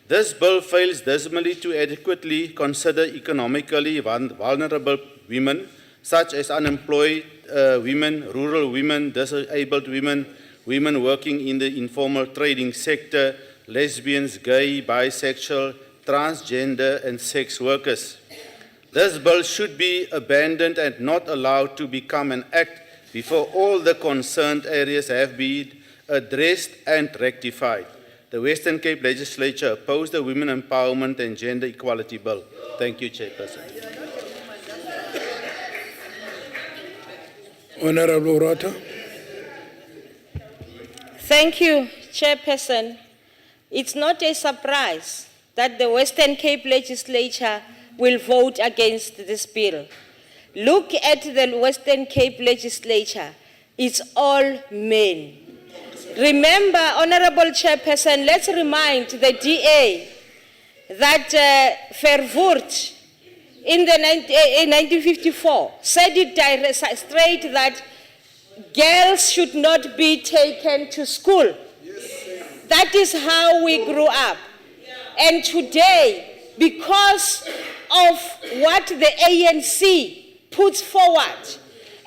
This bill fails dismally to adequately consider economically vulnerable women, such as unemployed women, rural women, disabled women, women working in the informal trading sector, lesbians, gay, bisexual, transgender, and sex workers. This bill should be abandoned and not allowed to become an act before all the concerned areas have been addressed and rectified. The Western Cape Legislature opposed the Women Empowerment and Gender Equality Bill. Thank you, Chairperson. Honorable Rota. Thank you, Chairperson. It's not a surprise that the Western Cape Legislature will vote against this bill. Look at the Western Cape Legislature. It's all men. Remember, Honorable Chairperson, let's remind the DA that Verwoerd in 1954 said it straight that girls should not be taken to school. That is how we grew up. And today, because of what the ANC puts forward.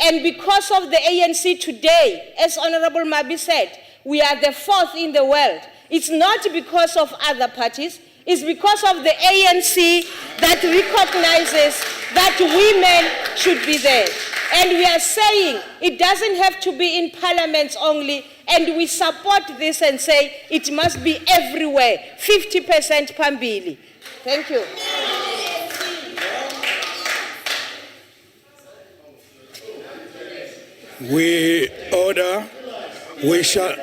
And because of the ANC today, as Honorable Mabi said, we are the 4th in the world. It's not because of other parties, it's because of the ANC that recognizes that women should be there. And we are saying it doesn't have to be in parliaments only, and we support this and say it must be everywhere, 50% Pambili. Thank you. We shall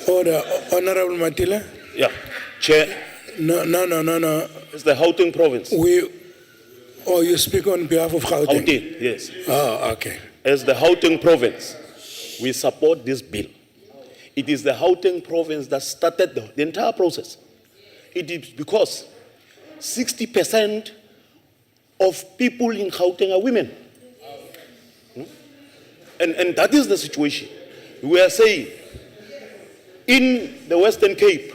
order. Honorable Matila? Yeah, Chair, No. it's the Gauteng province. You speak on behalf of Gauteng? Gauteng, yes. Oh, okay. As the Gauteng province, we support this bill. It is the Gauteng province that started the entire process. It is because 60% of people in Gauteng are women. And that is the situation. We are saying, in the Western Cape,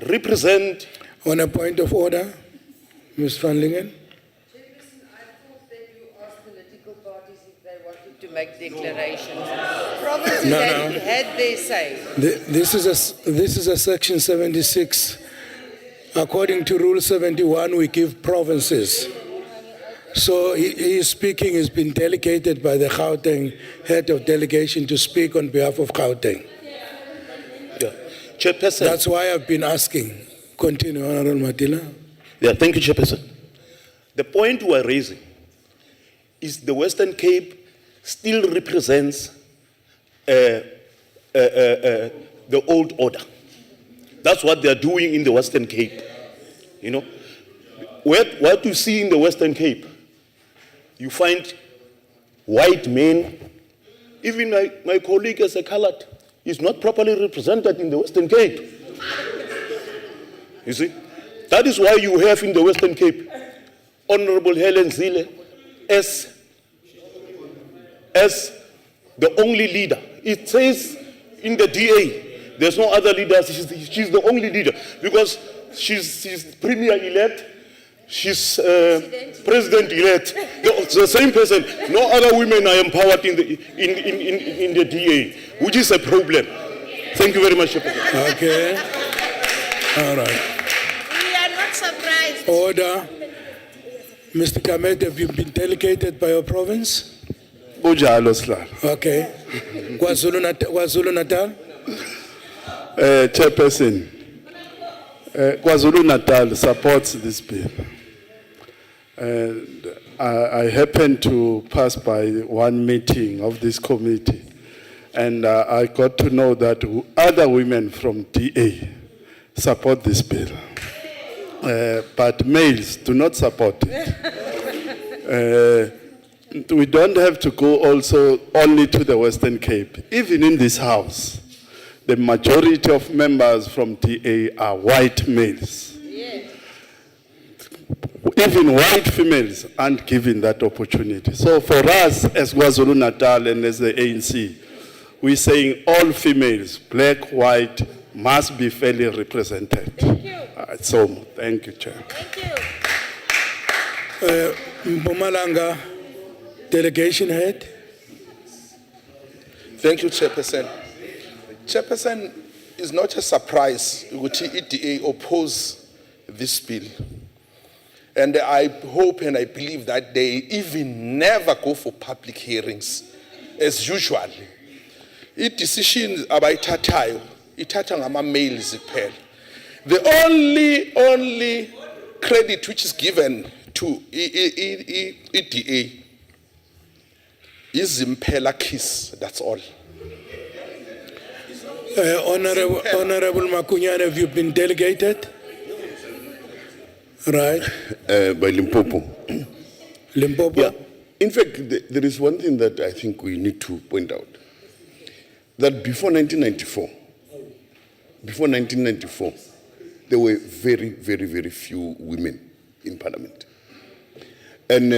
represent... On a point of order, Ms. Van Lingen? I thought that you asked political parties if they wanted to make declarations. Provinces had their say. This is a section 76. According to Rule 71, we give provinces. So his speaking has been delegated by the Gauteng head of delegation to speak on behalf of Gauteng. Yeah. Chairperson. That's why I've been asking. Continue, Honorable Matila. Yeah, thank you, Chairperson. The point we are raising is the Western Cape still represents the old order. That's what they are doing in the Western Cape. You know, what you see in the Western Cape, you find white men, even my colleague as a colored, is not properly represented in the Western Cape. You see? That is why you have in the Western Cape Honorable Helen Zille as the only leader. It says in the DA, there's no other leader. She's the only leader because she's premier-elect, she's president-elect. The same person. No other women are empowered in the DA, which is a problem. Thank you very much. Okay. All right. We are not surprised. Order. Mr. Kamet, have you been delegated by your province? Bujalo Slar. Okay. KwaZulu Natal? Chairperson, KwaZulu Natal supports this bill. And I happened to pass by one meeting of this committee, and I got to know that other women from DA support this bill. But males do not support it. We don't have to go also only to the Western Cape. Even in this house, the majority of members from DA are white males. Yes. Even white females aren't given that opportunity. So for us as KwaZulu Natal and as the ANC, we're saying all females, black, white, must be fairly represented. Thank you. So, thank you, Chair. Thank you. Mpumalanga, delegation head? Thank you, Chairperson. Chairperson, it's not a surprise that EDA oppose this bill. And I hope and I believe that they even never go for public hearings, as usual. Decisions abayithathayo ithatha ngama-mails kuphela. The only credit which is given to EDA is Impela Kiss, that's all. Honorable Makunyane, have you been delegated? Right. By Limpopo. Limpopo? Yeah. In fact, there is one thing that I think we need to point out. That before 1994, there were very, very, very few women in Parliament. And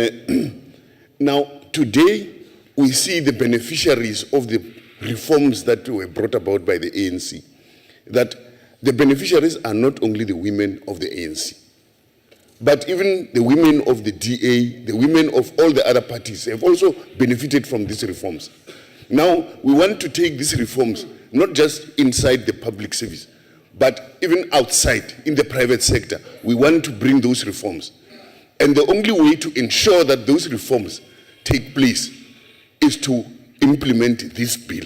now, today, we see the beneficiaries of the reforms that were brought about by the ANC. That the beneficiaries are not only the women of the ANC. But even the women of the DA, the women of all the other parties have also benefited from these reforms. Now, we want to take these reforms not just inside the public service, but even outside, in the private sector. We want to bring those reforms. And the only way to ensure that those reforms take place is to implement this bill,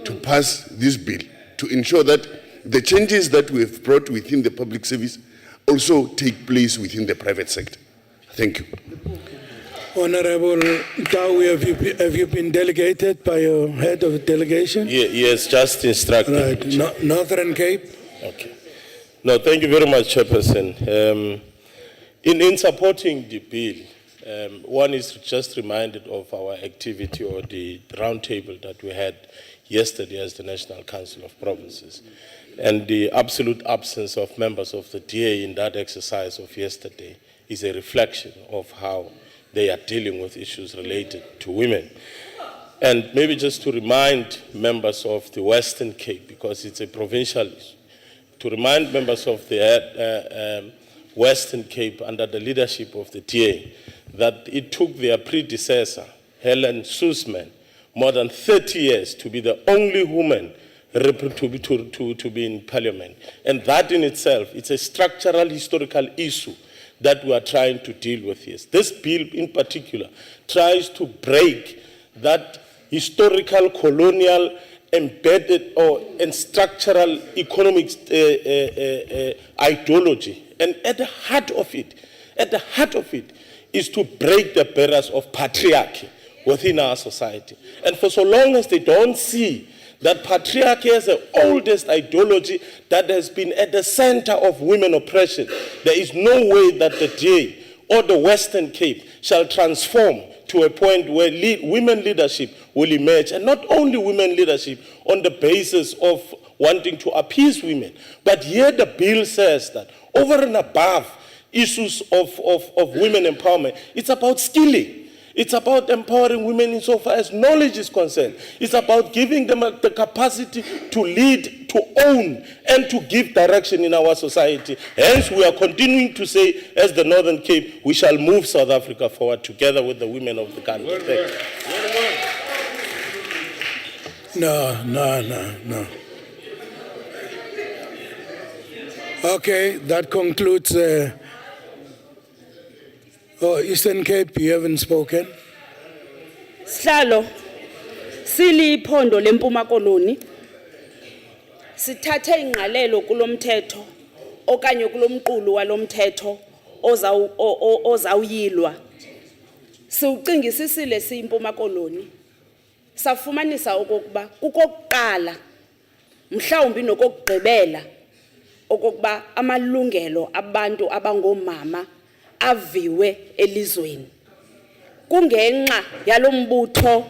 to pass this bill, to ensure that the changes that we have brought within the public service also take place within the private sector. Thank you. Honorable Tau, have you been delegated by your head of delegation? Yes, just instructed. Right, Northern Cape? Okay. No, thank you very much, Chairperson. In supporting the bill, one is just reminded of our activity or the roundtable that we had yesterday as the National Council of Provinces, and the absolute absence of members of the DA in that exercise of yesterday is a reflection of how they are dealing with issues related to women. And maybe just to remind members of the Western Cape, because it's a provincial issue, to remind members of the Western Cape under the leadership of the DA that it took their predecessor, Helen Suzman, more than 30 years to be the only woman to be in parliament. And that in itself, it's a structural historical issue that we are trying to deal with here. This bill in particular tries to break that historical colonial embedded and structural economic ideology. And at the heart of it is to break the barriers of patriarchy within our society. And for so long as they don't see that patriarchy is the oldest ideology that has been at the center of women oppression, there is no way that the DA or the Western Cape shall transform to a point where women leadership will emerge, and not only women leadership on the basis of wanting to appease women, but here the bill says that over and above issues of women empowerment, it's about skilling. It's about empowering women insofar as knowledge is concerned. It's about giving them the capacity to lead, to own, and to give direction in our society. Hence, we are continuing to say, as the Northern Cape, we shall move South Africa forward together with the women of the country. Thank you. No. Okay, that concludes. Eastern Cape, you haven't spoken. Sihlalo siliphondo lempuma koloni sithathe ingqalelo kulomthetho okanye kulomqulu walomthetho ozawuyilwa siucingisisile siyimpuma koloni safumanisa okokuba kukokuqala mhlawumbi nokugqibela okokuba amalungelo abantu abangomama aviwe elizweni kungenxa yalombutho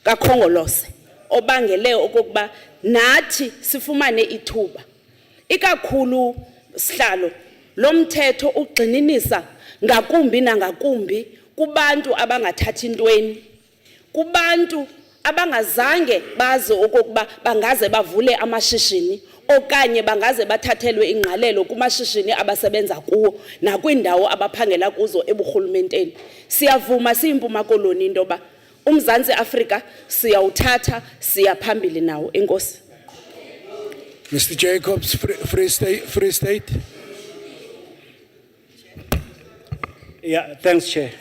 kaKhongolose obangele okokuba nathi sifumane ithuba ikakhulu sihlalo lomthetho ugxininisa ngakumbi nangakumbi kubantu abangathathi intweni kubantu abangazange bazi okokuba bangaze bavule amashishini okanye bangaze bathathelwe ingqalelo kumashishini abasebenza kuwo nakwindawo abaphangela kuzo eburhulumenteni siyavuma siyimpuma koloni intoba uMzantsi Afrika siyawuthatha siyaphambili nawo enkosi. Mr. Jacobs, Free State. Yeah, thanks, Chair.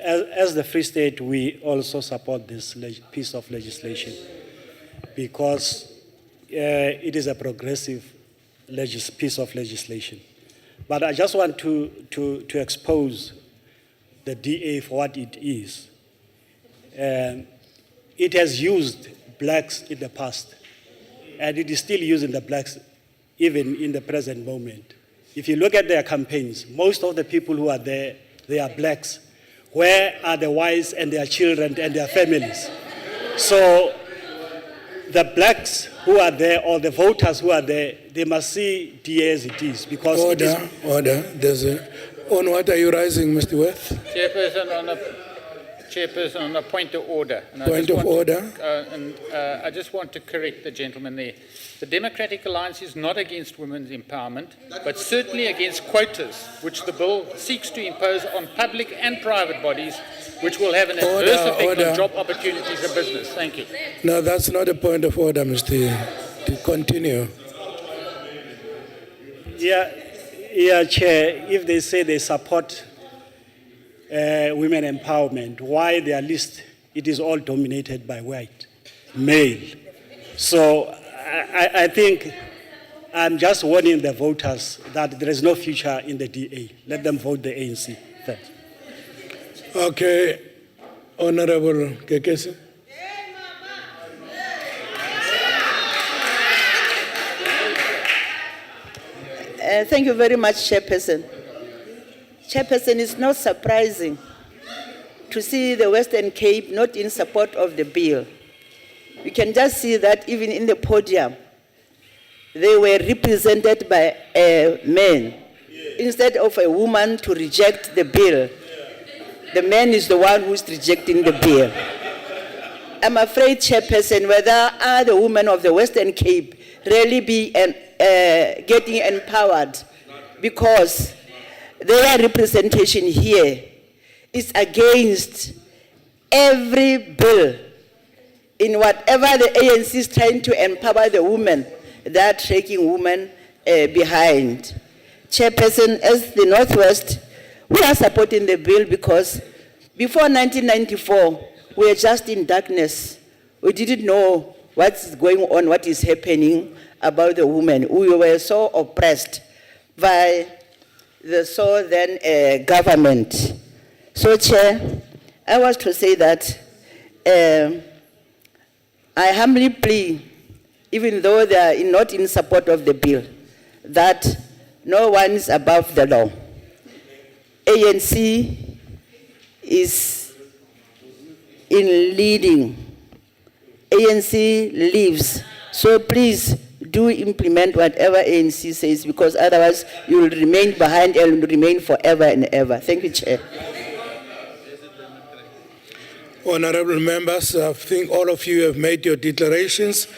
As the Free State, we also support this piece of legislation because it is a progressive piece of legislation. But I just want to expose the DA for what it is. It has used blacks in the past, and it is still using the blacks even in the present moment. If you look at their campaigns, most of the people who are there, they are blacks. Where are the wives and their children and their families? So the blacks who are there or the voters who are there, they must see DA as it is because Order. On what are you rising, Mr. Worth? Chairperson, on a point of order. And I just want to correct the gentleman there. The Democratic Alliance is not against women's empowerment, but certainly against quotas, which the bill seeks to impose on public and private bodies, which will have an adverse effect on job opportunities and business. Thank you. No, that's not a point of order, Mr. To continue. Yeah, Chair, if they say they support women empowerment, why their list, it is all dominated by white, male. So I think I'm just warning the voters that there is no future in the DA. Let them vote the ANC. Thanks. Okay, Honorable Kekesi. Thank you very much, Chairperson. Chairperson, it's not surprising to see the Western Cape not in support of the bill. You can just see that even in the podium, they were represented by men. Instead of a woman to reject the bill, the man is the one who's rejecting the bill. I'm afraid, Chairperson, whether the women of the Western Cape really be getting empowered, because their representation here is against every bill. In whatever the ANC is trying to empower the women, they're taking women behind. Chairperson, as the Northwest, we are supporting the bill because before 1994, we were just in darkness. We didn't know what's going on, what is happening about the women. We were so oppressed by the then government. So, Chair, I was to say that I humbly plea, even though they are not in support of the bill, that no one is above the law. ANC is in leading. ANC leaves. So please do implement whatever ANC says, because otherwise you will remain behind and will remain forever and ever. Thank you, Chair. Honorable members, I think all of you have made your declarations.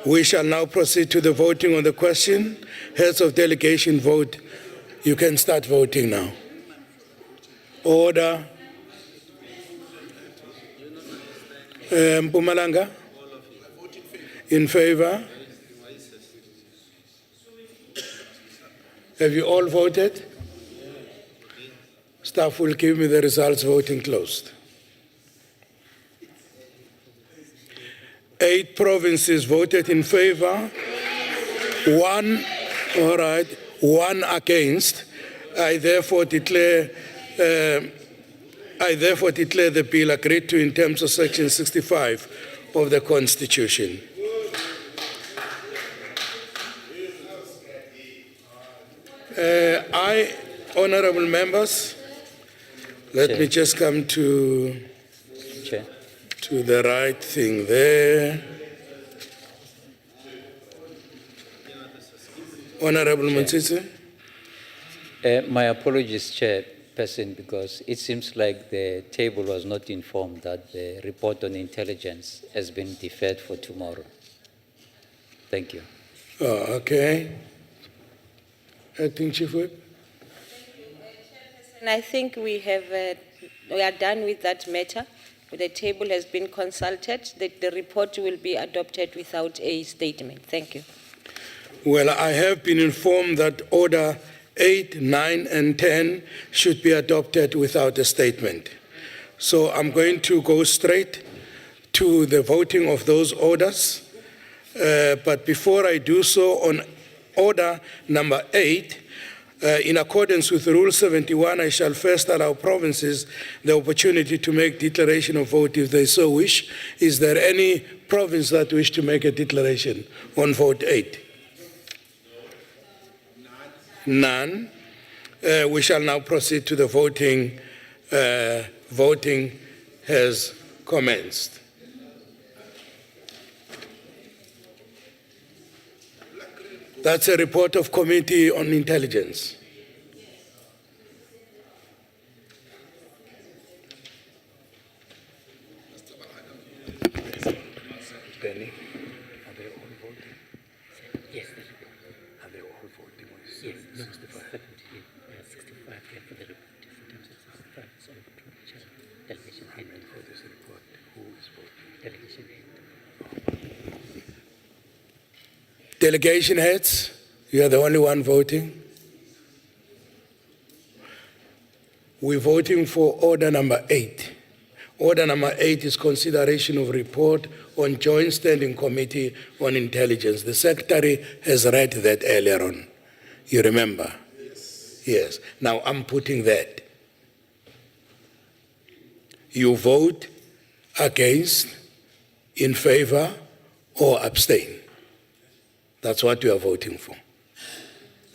We shall now proceed to the voting on the question. Heads of delegation vote. You can start voting now. Order. Mpumalanga? In favor? Have you all voted? Staff will give me the results. Voting closed. 8 provinces voted in favor, 1 against. I therefore declare the bill agreed to in terms of Section 65 of the Constitution. Honorable members, let me just come to the right thing there. Honorable Monsitsi. My apologies, Chairperson, because it seems like the table was not informed that the report on intelligence has been deferred for tomorrow. Thank you. Oh, okay. Acting Chief Whip. And I think we are done with that matter. The table has been consulted. The report will be adopted without a statement. Thank you. Well, I have been informed that Order 8, 9, and 10 should be adopted without a statement. So I'm going to go straight to the voting of those orders. But before I do so, on Order number 8, in accordance with Rule 71, I shall first allow provinces the opportunity to make declaration of vote if they so wish. Is there any province that wish to make a declaration on vote 8? None. We shall now proceed to the voting. Voting has commenced. That's a report of Committee on Intelligence. Delegation heads, you are the only one voting. We're voting for order number 8. Order number 8 is consideration of report on Joint Standing Committee on Intelligence. The Secretary has read that earlier on. You remember? Yes. Now I'm putting that. You vote against, in favor, or abstain. That's what you are voting for.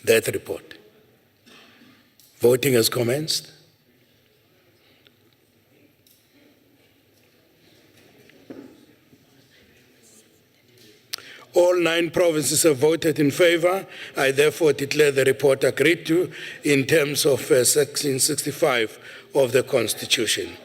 That report. Voting has commenced. All 9 provinces have voted in favor. I therefore declare the report agreed to in terms of Section 65 of the Constitution.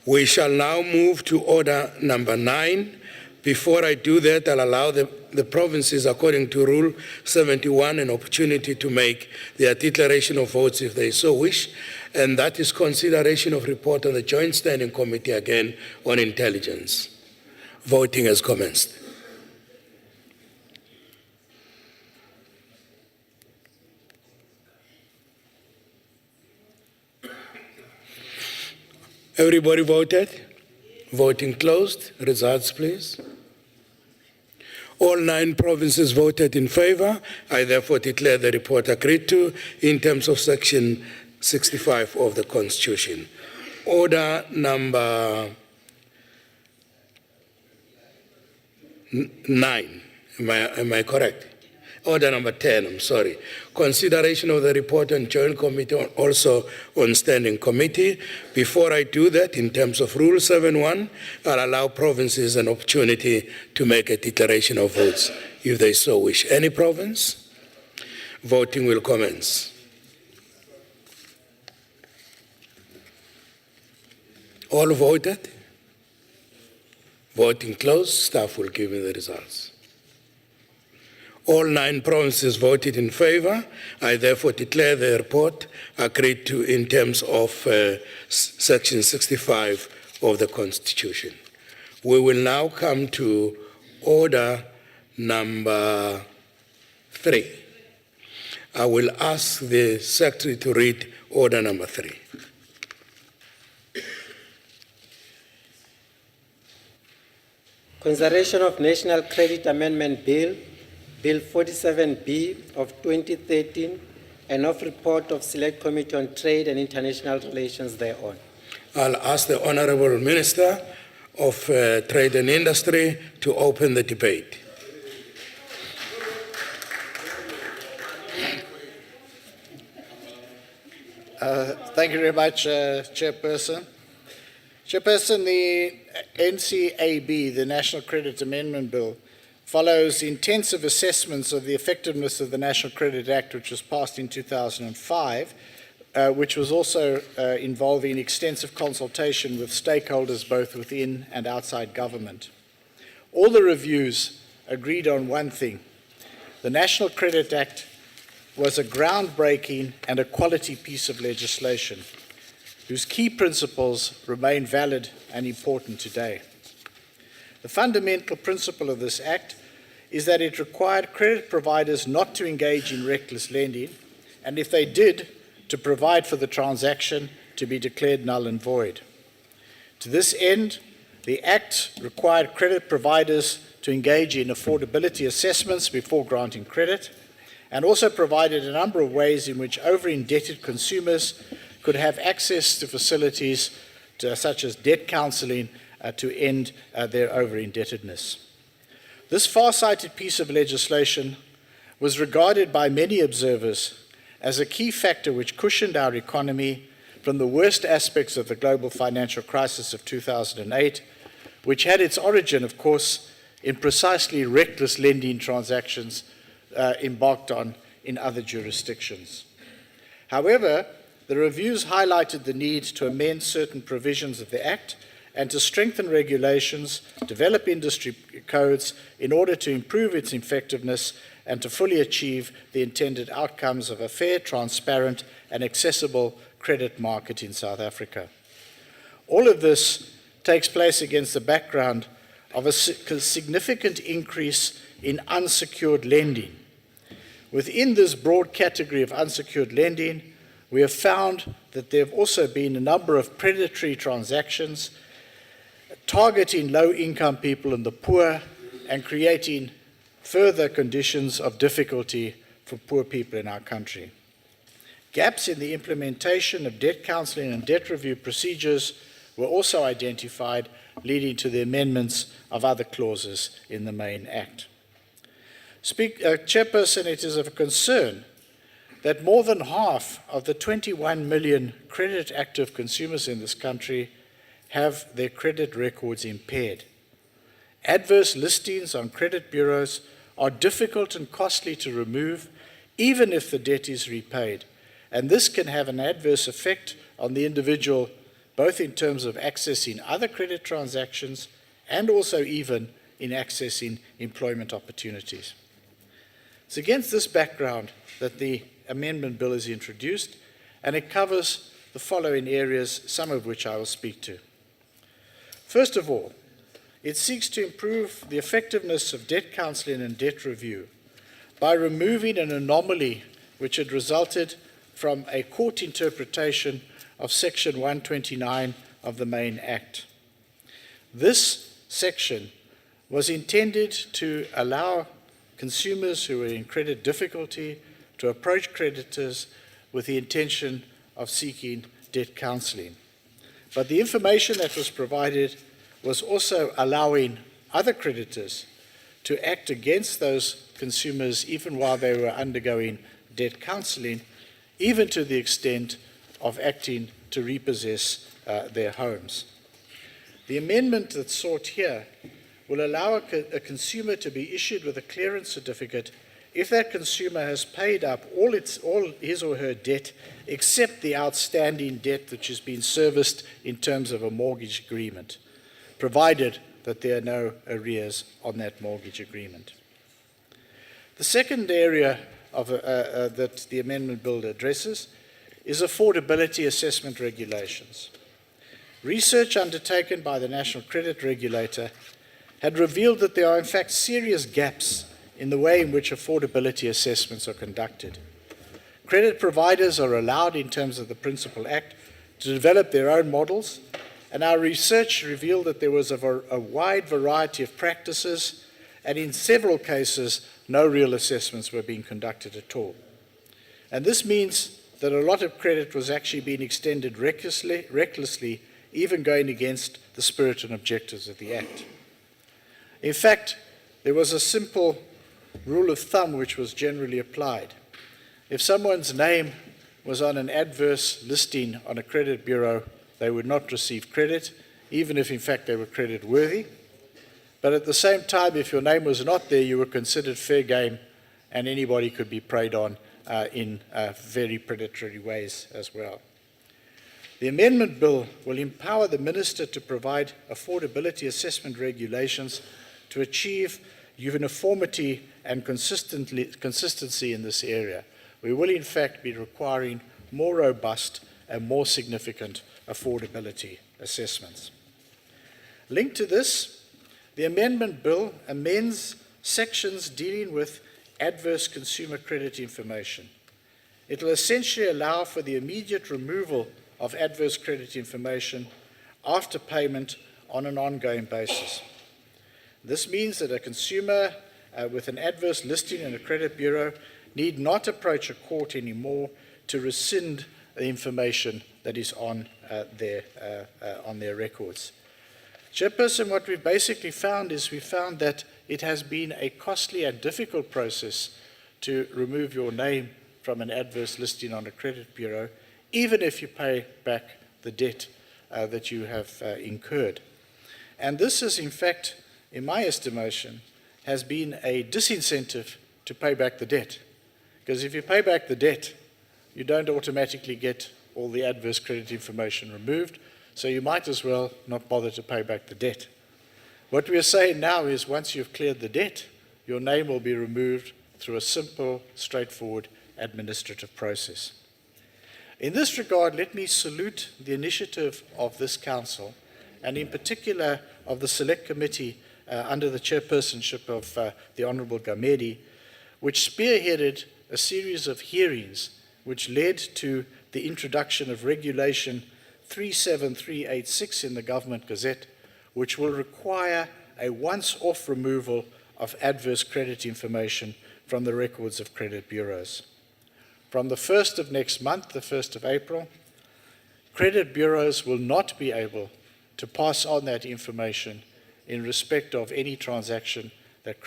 We shall now move to order number 9. Before I do that, I'll allow the provinces, according to Rule 71, an opportunity to make their declaration of votes if they so wish, and that is consideration of report on the Joint Standing Committee again on Intelligence. Voting has commenced. Everybody voted? Voting closed. Results, please. All 9 provinces voted in favor. I therefore declare the report agreed to in terms of Section 65 of the Constitution. Order number 9. Am I correct? Order number 10, I'm sorry. Consideration of the report on Joint Committee also on Standing Committee. Before I do that, in terms of Rule 7.1, I'll allow provinces an opportunity to make a declaration of votes if they so wish. Any province? Voting will commence. All voted? Voting closed. Staff will give me the results. All 9 provinces voted in favor. I therefore declare the report agreed to in terms of Section 65 of the Constitution. We will now come to order number 3. I will ask the Secretary to read order number 3. Consideration of National Credit Amendment Bill, Bill 47B of 2013, and of report of Select Committee on Trade and International Relations thereon. I'll ask the Honorable Minister of Trade and Industry to open the debate. Thank you very much, Chairperson. Chairperson, the NCAB, the National Credit Amendment Bill, follows intensive assessments of the effectiveness of the National Credit Act, which was passed in 2005, which was also involving extensive consultation with stakeholders both within and outside government. All the reviews agreed on one thing. The National Credit Act was a groundbreaking and a quality piece of legislation whose key principles remain valid and important today. The fundamental principle of this Act is that it required credit providers not to engage in reckless lending, and if they did, to provide for the transaction to be declared null and void. To this end, the Act required credit providers to engage in affordability assessments before granting credit, and also provided a number of ways in which over-indebted consumers could have access to facilities such as debt counseling to end their over-indebtedness. This far-sighted piece of legislation was regarded by many observers as a key factor which cushioned our economy from the worst aspects of the global financial crisis of 2008, which had its origin, of course, in precisely reckless lending transactions embarked on in other jurisdictions. However, the reviews highlighted the need to amend certain provisions of the Act and to strengthen regulations, develop industry codes in order to improve its effectiveness and to fully achieve the intended outcomes of a fair, transparent, and accessible credit market in South Africa. All of this takes place against the background of a significant increase in unsecured lending. Within this broad category of unsecured lending, we have found that there have also been a number of predatory transactions targeting low-income people and the poor and creating further conditions of difficulty for poor people in our country. Gaps in the implementation of debt counselling and debt review procedures were also identified, leading to the amendments of other clauses in the main Act. Chairperson, it is of concern that more than half of the 21 million credit-active consumers in this country have their credit records impaired. Adverse listings on credit bureaus are difficult and costly to remove, even if the debt is repaid, and this can have an adverse effect on the individual, both in terms of accessing other credit transactions and also even in accessing employment opportunities. It's against this background that the amendment bill is introduced, and it covers the following areas, some of which I will speak to. First of all, it seeks to improve the effectiveness of debt counselling and debt review by removing an anomaly which had resulted from a court interpretation of Section 129 of the main Act. This section was intended to allow consumers who were in credit difficulty to approach creditors with the intention of seeking debt counselling. But the information that was provided was also allowing other creditors to act against those consumers even while they were undergoing debt counselling, even to the extent of acting to repossess their homes. The amendment that's sought here will allow a consumer to be issued with a clearance certificate if that consumer has paid up all his or her debt except the outstanding debt which has been serviced in terms of a mortgage agreement, provided that there are no arrears on that mortgage agreement. The second area that the amendment bill addresses is affordability assessment regulations. Research undertaken by the National Credit Regulator had revealed that there are in fact serious gaps in the way in which affordability assessments are conducted. Credit providers are allowed, in terms of the Principal Act, to develop their own models, and our research revealed that there was a wide variety of practices, and in several cases, no real assessments were being conducted at all. And this means that a lot of credit was actually being extended recklessly, even going against the spirit and objectives of the Act. In fact, there was a simple rule of thumb which was generally applied. If someone's name was on an adverse listing on a credit bureau, they would not receive credit, even if in fact they were credit worthy. But at the same time, if your name was not there, you were considered fair game, and anybody could be preyed on in very predatory ways as well. The amendment bill will empower the Minister to provide affordability assessment regulations to achieve uniformity and consistency in this area. We will in fact be requiring more robust and more significant affordability assessments. Linked to this, the amendment bill amends sections dealing with adverse consumer credit information. It will essentially allow for the immediate removal of adverse credit information after payment on an ongoing basis. This means that a consumer with an adverse listing in a credit bureau need not approach a court anymore to rescind the information that is on their records. Chairperson, what we've basically found is that it has been a costly and difficult process to remove your name from an adverse listing on a credit bureau, even if you pay back the debt that you have incurred. And this is, in fact, in my estimation, has been a disincentive to pay back the debt. Because if you pay back the debt, you don't automatically get all the adverse credit information removed. So you might as well not bother to pay back the debt. What we are saying now is once you've cleared the debt, your name will be removed through a simple, straightforward administrative process. In this regard, let me salute the initiative of this Council, and in particular of the Select Committee under the chairpersonship of the Honourable Gamedi, which spearheaded a series of hearings which led to the introduction of Regulation 37386 in the Government Gazette, which will require a once-off removal of adverse credit information from the records of credit bureaus. From the 1st of next month, the 1st of April, credit bureaus will not be able to pass on that information in respect of any transaction that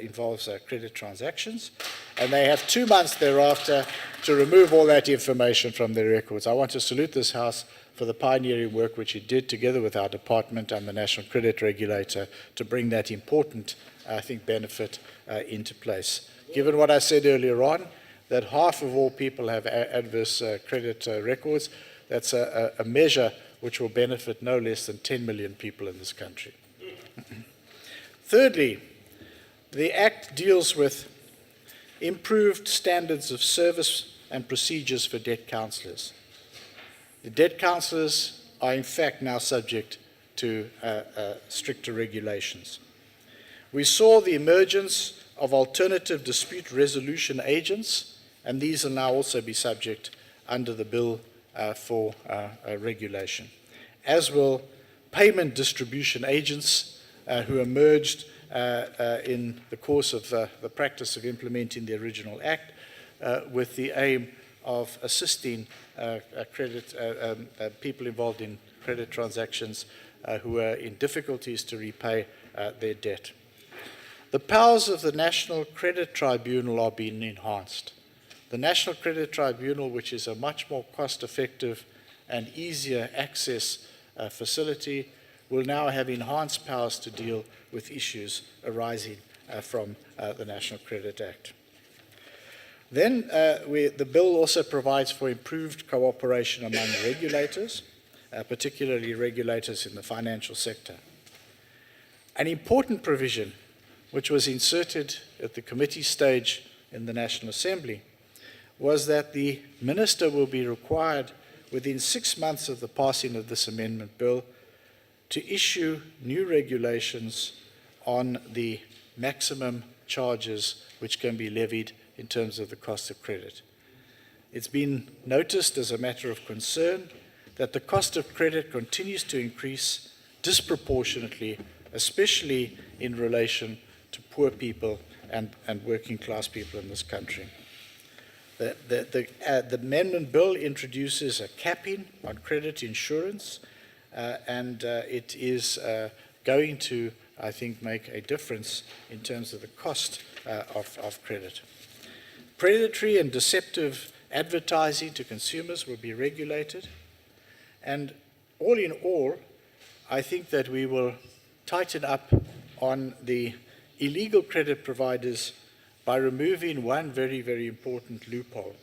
involves credit transactions, and they have 2 months thereafter to remove all that information from their records. I want to salute this House for the pioneering work which it did together with our department and the National Credit Regulator to bring that important, I think, benefit into place. Given what I said earlier on, that half of all people have adverse credit records, that's a measure which will benefit no less than 10 million people in this country. Thirdly, the Act deals with improved standards of service and procedures for debt counsellors. The debt counsellors are in fact now subject to stricter regulations. We saw the emergence of alternative dispute resolution agents, and these will now also be subject under the bill for regulation, as will payment distribution agents who emerged in the course of the practice of implementing the original Act with the aim of assisting people involved in credit transactions who are in difficulties to repay their debt. The powers of the National Credit Tribunal are being enhanced. The National Credit Tribunal, which is a much more cost-effective and easier access facility, will now have enhanced powers to deal with issues arising from the National Credit Act. Then the bill also provides for improved cooperation among regulators, particularly regulators in the financial sector. An important provision which was inserted at the committee stage in the National Assembly was that the Minister will be required within 6 months of the passing of this amendment bill to issue new regulations on the maximum charges which can be levied in terms of the cost of credit. It's been noticed as a matter of concern that the cost of credit continues to increase disproportionately, especially in relation to poor people and working class people in this country. The amendment bill introduces a capping on credit insurance, and it is going to, I think, make a difference in terms of the cost of credit. Predatory and deceptive advertising to consumers will be regulated, and all in all, I think that we will tighten up on the illegal credit providers by removing one very, very important loophole.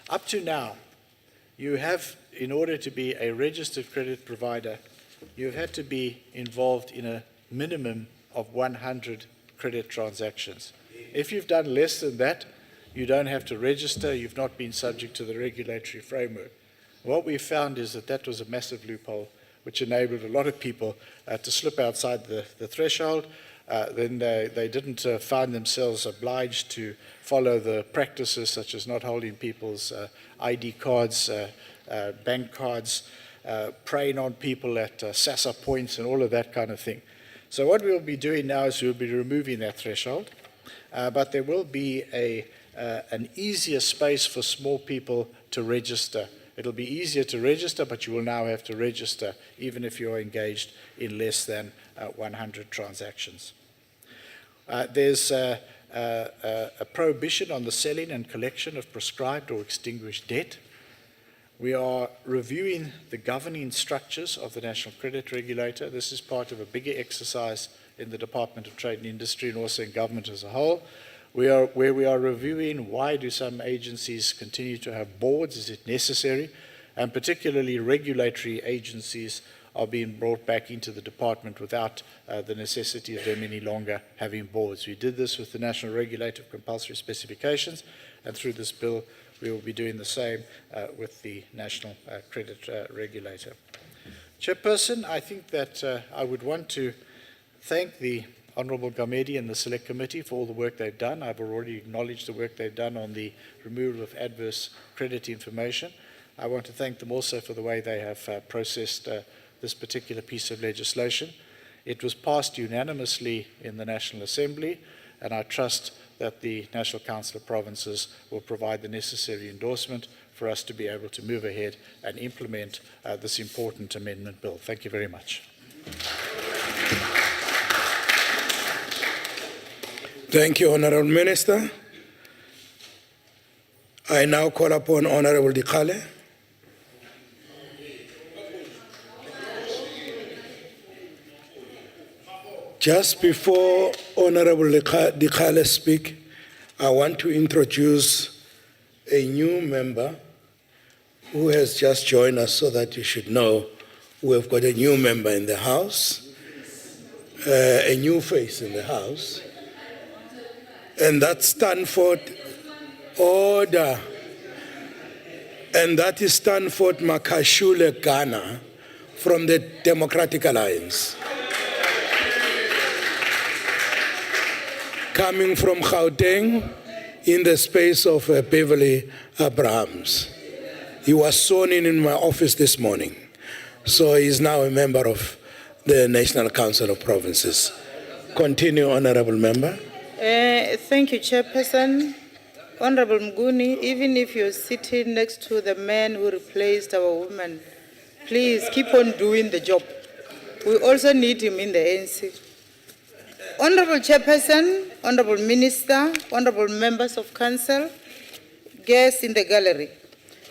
Up to now, you have, in order to be a registered credit provider, you've had to be involved in a minimum of 100 credit transactions. If you've done less than that, you don't have to register, you've not been subject to the regulatory framework. What we found is that that was a massive loophole which enabled a lot of people to slip outside the threshold. Then they didn't find themselves obliged to follow the practices such as not holding people's ID cards, bank cards, preying on people at SASA points and all of that kind of thing. So what we'll be doing now is we'll be removing that threshold, but there will be an easier space for small people to register. It'll be easier to register, but you will now have to register even if you're engaged in less than 100 transactions. There's a prohibition on the selling and collection of prescribed or extinguished debt. We are reviewing the governing structures of the National Credit Regulator. This is part of a bigger exercise in the Department of Trade and Industry and also in government as a whole. Where we are reviewing why do some agencies continue to have boards, is it necessary? and particularly regulatory agencies are being brought back into the department without the necessity of them any longer having boards. We did this with the National Regulator of Compulsory Specifications, and through this bill we will be doing the same with the National Credit Regulator. Chairperson, I think that I would want to thank the Honourable Gamedi and the Select Committee for all the work they've done. I've already acknowledged the work they've done on the removal of adverse credit information. I want to thank them also for the way they have processed this particular piece of legislation. It was passed unanimously in the National Assembly, and I trust that the National Council of Provinces will provide the necessary endorsement for us to be able to move ahead and implement this important amendment bill. Thank you very much. Thank you, Honourable Minister. I now call upon Honourable Dikale. Just before Honourable Dikale speak, I want to introduce a new member who has just joined us, so that you should know we've got a new member in the House, a new face in the House. And that's Stanford Order. And that is Stanford Makashule Ghana from the Democratic Alliance. Coming from Gauteng in the space of Beverly Abrahams. He was sworn in my office this morning. So he's now a member of the National Council of Provinces. Continue, Honourable Member. Thank you, Chairperson. Honorable Mguni, even if you're sitting next to the man who replaced our woman, please keep on doing the job. We also need him in the ANC. Honorable Chairperson, Honorable Minister, Honorable Members of Council, guests in the gallery.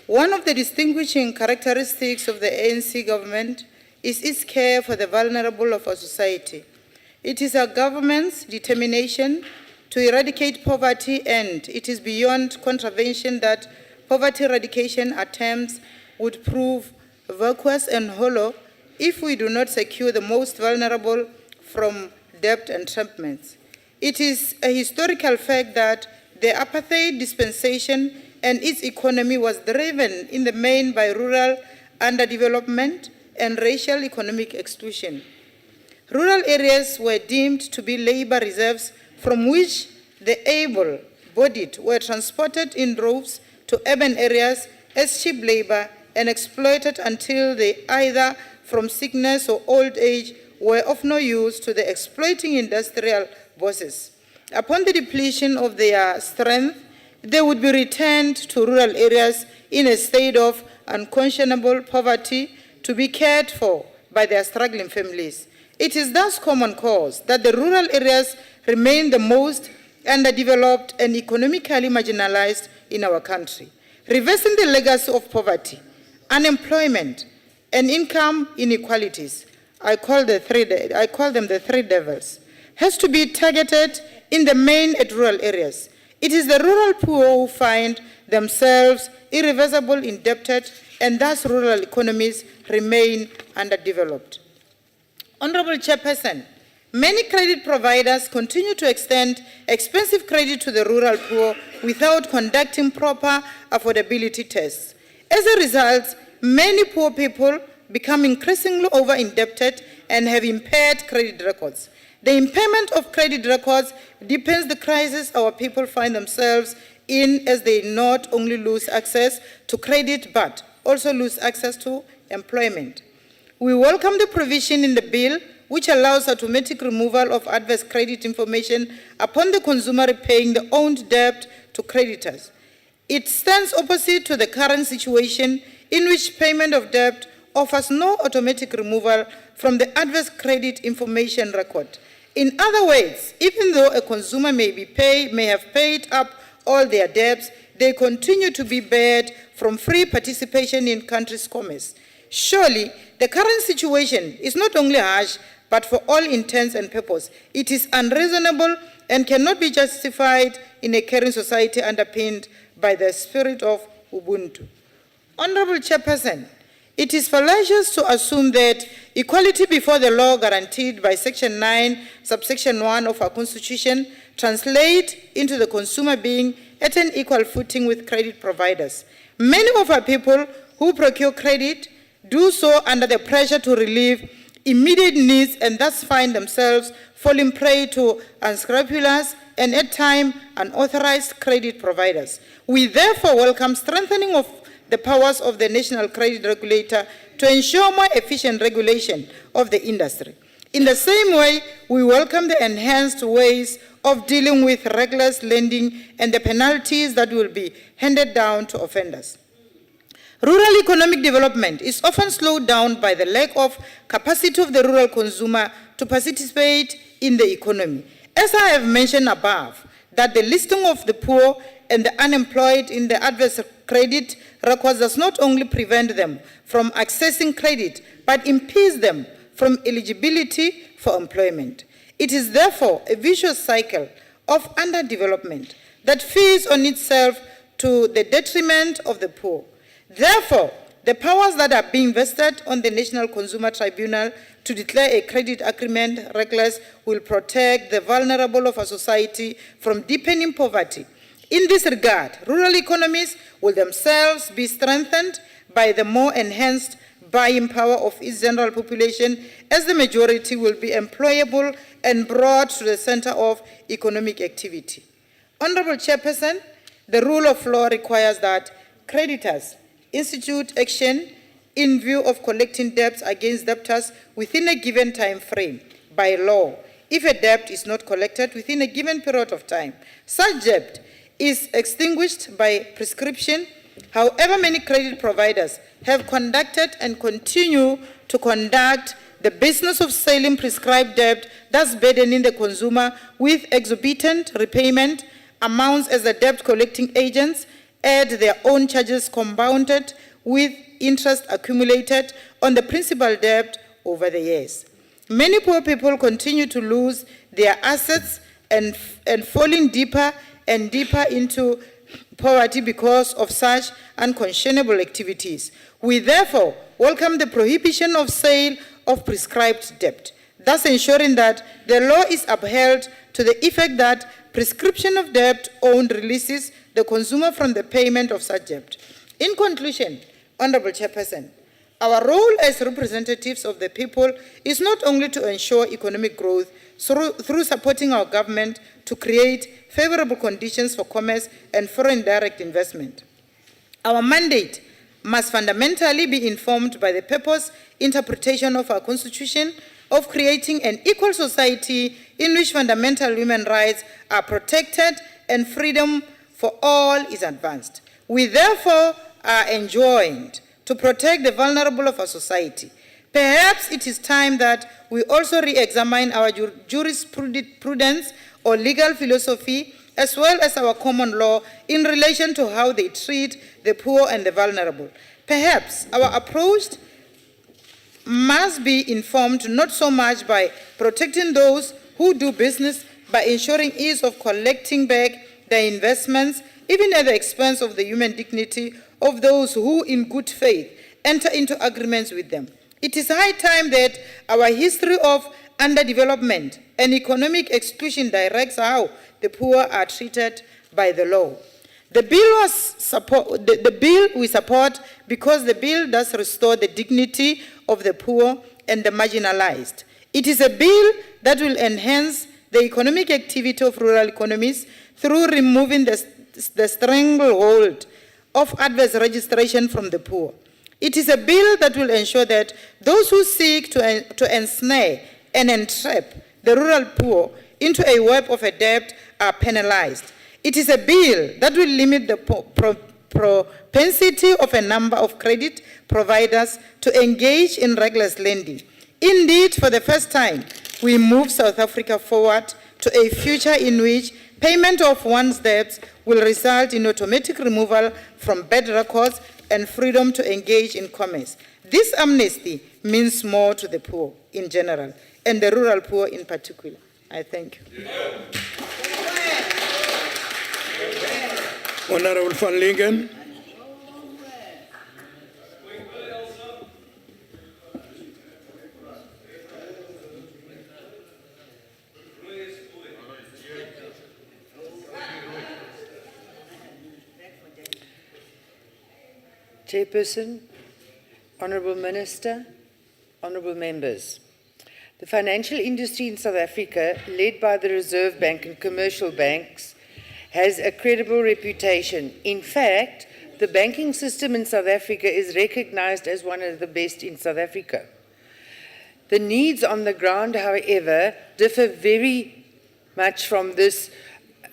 One of the distinguishing characteristics of the ANC government is its care for the vulnerable of our society. It is our government's determination to eradicate poverty, and it is beyond contravention that poverty eradication attempts would prove vacuous and hollow if we do not secure the most vulnerable from debt entrapments. It is a historical fact that the apartheid dispensation and its economy was driven in the main by rural underdevelopment and racial economic exclusion. Rural areas were deemed to be labor reserves from which the able-bodied were transported in droves to urban areas as cheap labor and exploited until they, either from sickness or old age, were of no use to the exploiting industrial bosses. Upon the depletion of their strength, they would be returned to rural areas in a state of unconscionable poverty to be cared for by their struggling families. It is thus common cause that the rural areas remain the most underdeveloped and economically marginalized in our country. Reversing the legacy of poverty, unemployment, and income inequalities, I call them the three devils, has to be targeted in the main at rural areas. It is the rural poor who find themselves irreversibly indebted, and thus rural economies remain underdeveloped. Honorable Chairperson, many credit providers continue to extend expensive credit to the rural poor without conducting proper affordability tests. As a result, many poor people become increasingly over-indebted and have impaired credit records. The impairment of credit records deepens the crisis our people find themselves in, as they not only lose access to credit but also lose access to employment. We welcome the provision in the bill which allows automatic removal of adverse credit information upon the consumer repaying the owned debt to creditors. It stands opposite to the current situation in which payment of debt offers no automatic removal from the adverse credit information record. In other words, even though a consumer may have paid up all their debts, they continue to be barred from free participation in country's commerce. Surely, the current situation is not only harsh, but for all intents and purposes, it is unreasonable and cannot be justified in a caring society underpinned by the spirit of Ubuntu. Honorable Chairperson, it is fallacious to assume that equality before the law guaranteed by Section 9, subsection 1 of our Constitution translate into the consumer being at an equal footing with credit providers. Many of our people who procure credit do so under the pressure to relieve immediate needs and thus find themselves falling prey to unscrupulous and at times unauthorized credit providers. We therefore welcome strengthening of the powers of the National Credit Regulator to ensure more efficient regulation of the industry. In the same way, we welcome the enhanced ways of dealing with reckless lending and the penalties that will be handed down to offenders. Rural economic development is often slowed down by the lack of capacity of the rural consumer to participate in the economy. As I have mentioned above, that the listing of the poor and the unemployed in the adverse credit records does not only prevent them from accessing credit, but impedes them from eligibility for employment. It is therefore a vicious cycle of underdevelopment that feeds on itself to the detriment of the poor. Therefore, the powers that are being vested on the National Consumer Tribunal to declare a credit agreement reckless will protect the vulnerable of our society from deepening poverty. In this regard, rural economies will themselves be strengthened by the more enhanced buying power of its general population, as the majority will be employable and brought to the center of economic activity. Honorable Chairperson, the rule of law requires that creditors institute action in view of collecting debts against debtors within a given time frame by law. If a debt is not collected within a given period of time, such debt is extinguished by prescription. However, many credit providers have conducted and continue to conduct the business of selling prescribed debt, thus burdening the consumer with exorbitant repayment amounts as the debt collecting agents add their own charges compounded with interest accumulated on the principal debt over the years. Many poor people continue to lose their assets and falling deeper and deeper into poverty because of such unconscionable activities. We therefore welcome the prohibition of sale of prescribed debt, thus ensuring that the law is upheld to the effect that prescription of debt owed releases the consumer from the payment of such debt. In conclusion, Honorable Chairperson, our role as representatives of the people is not only to ensure economic growth through supporting our government to create favorable conditions for commerce and foreign direct investment. Our mandate must fundamentally be informed by the purpose interpretation of our Constitution of creating an equal society in which fundamental human rights are protected and freedom for all is advanced. We therefore are enjoined to protect the vulnerable of our society. Perhaps it is time that we also re-examine our jurisprudence or legal philosophy as well as our common law in relation to how they treat the poor and the vulnerable. Perhaps our approach must be informed not so much by protecting those who do business, by ensuring ease of collecting back their investments, even at the expense of the human dignity of those who in good faith enter into agreements with them. It is high time that our history of underdevelopment and economic exclusion directs how the poor are treated by the law. The bill we support because the bill does restore the dignity of the poor and the marginalized. It is a bill that will enhance the economic activity of rural economies through removing the stranglehold of adverse registration from the poor. It is a bill that will ensure that those who seek to ensnare and entrap the rural poor into a web of a debt are penalized. It is a bill that will limit the propensity of a number of credit providers to engage in reckless lending. Indeed, for the first time, we move South Africa forward to a future in which payment of one's debts will result in automatic removal from bad records and freedom to engage in commerce. This amnesty means more to the poor in general and the rural poor in particular. I thank you. Honorable van Lingen. Chairperson, Honourable Minister, Honourable Members. The financial industry in South Africa, led by the Reserve Bank and commercial banks, has a credible reputation. In fact, the banking system in South Africa is recognized as one of the best in South Africa. The needs on the ground, however, differ very much from this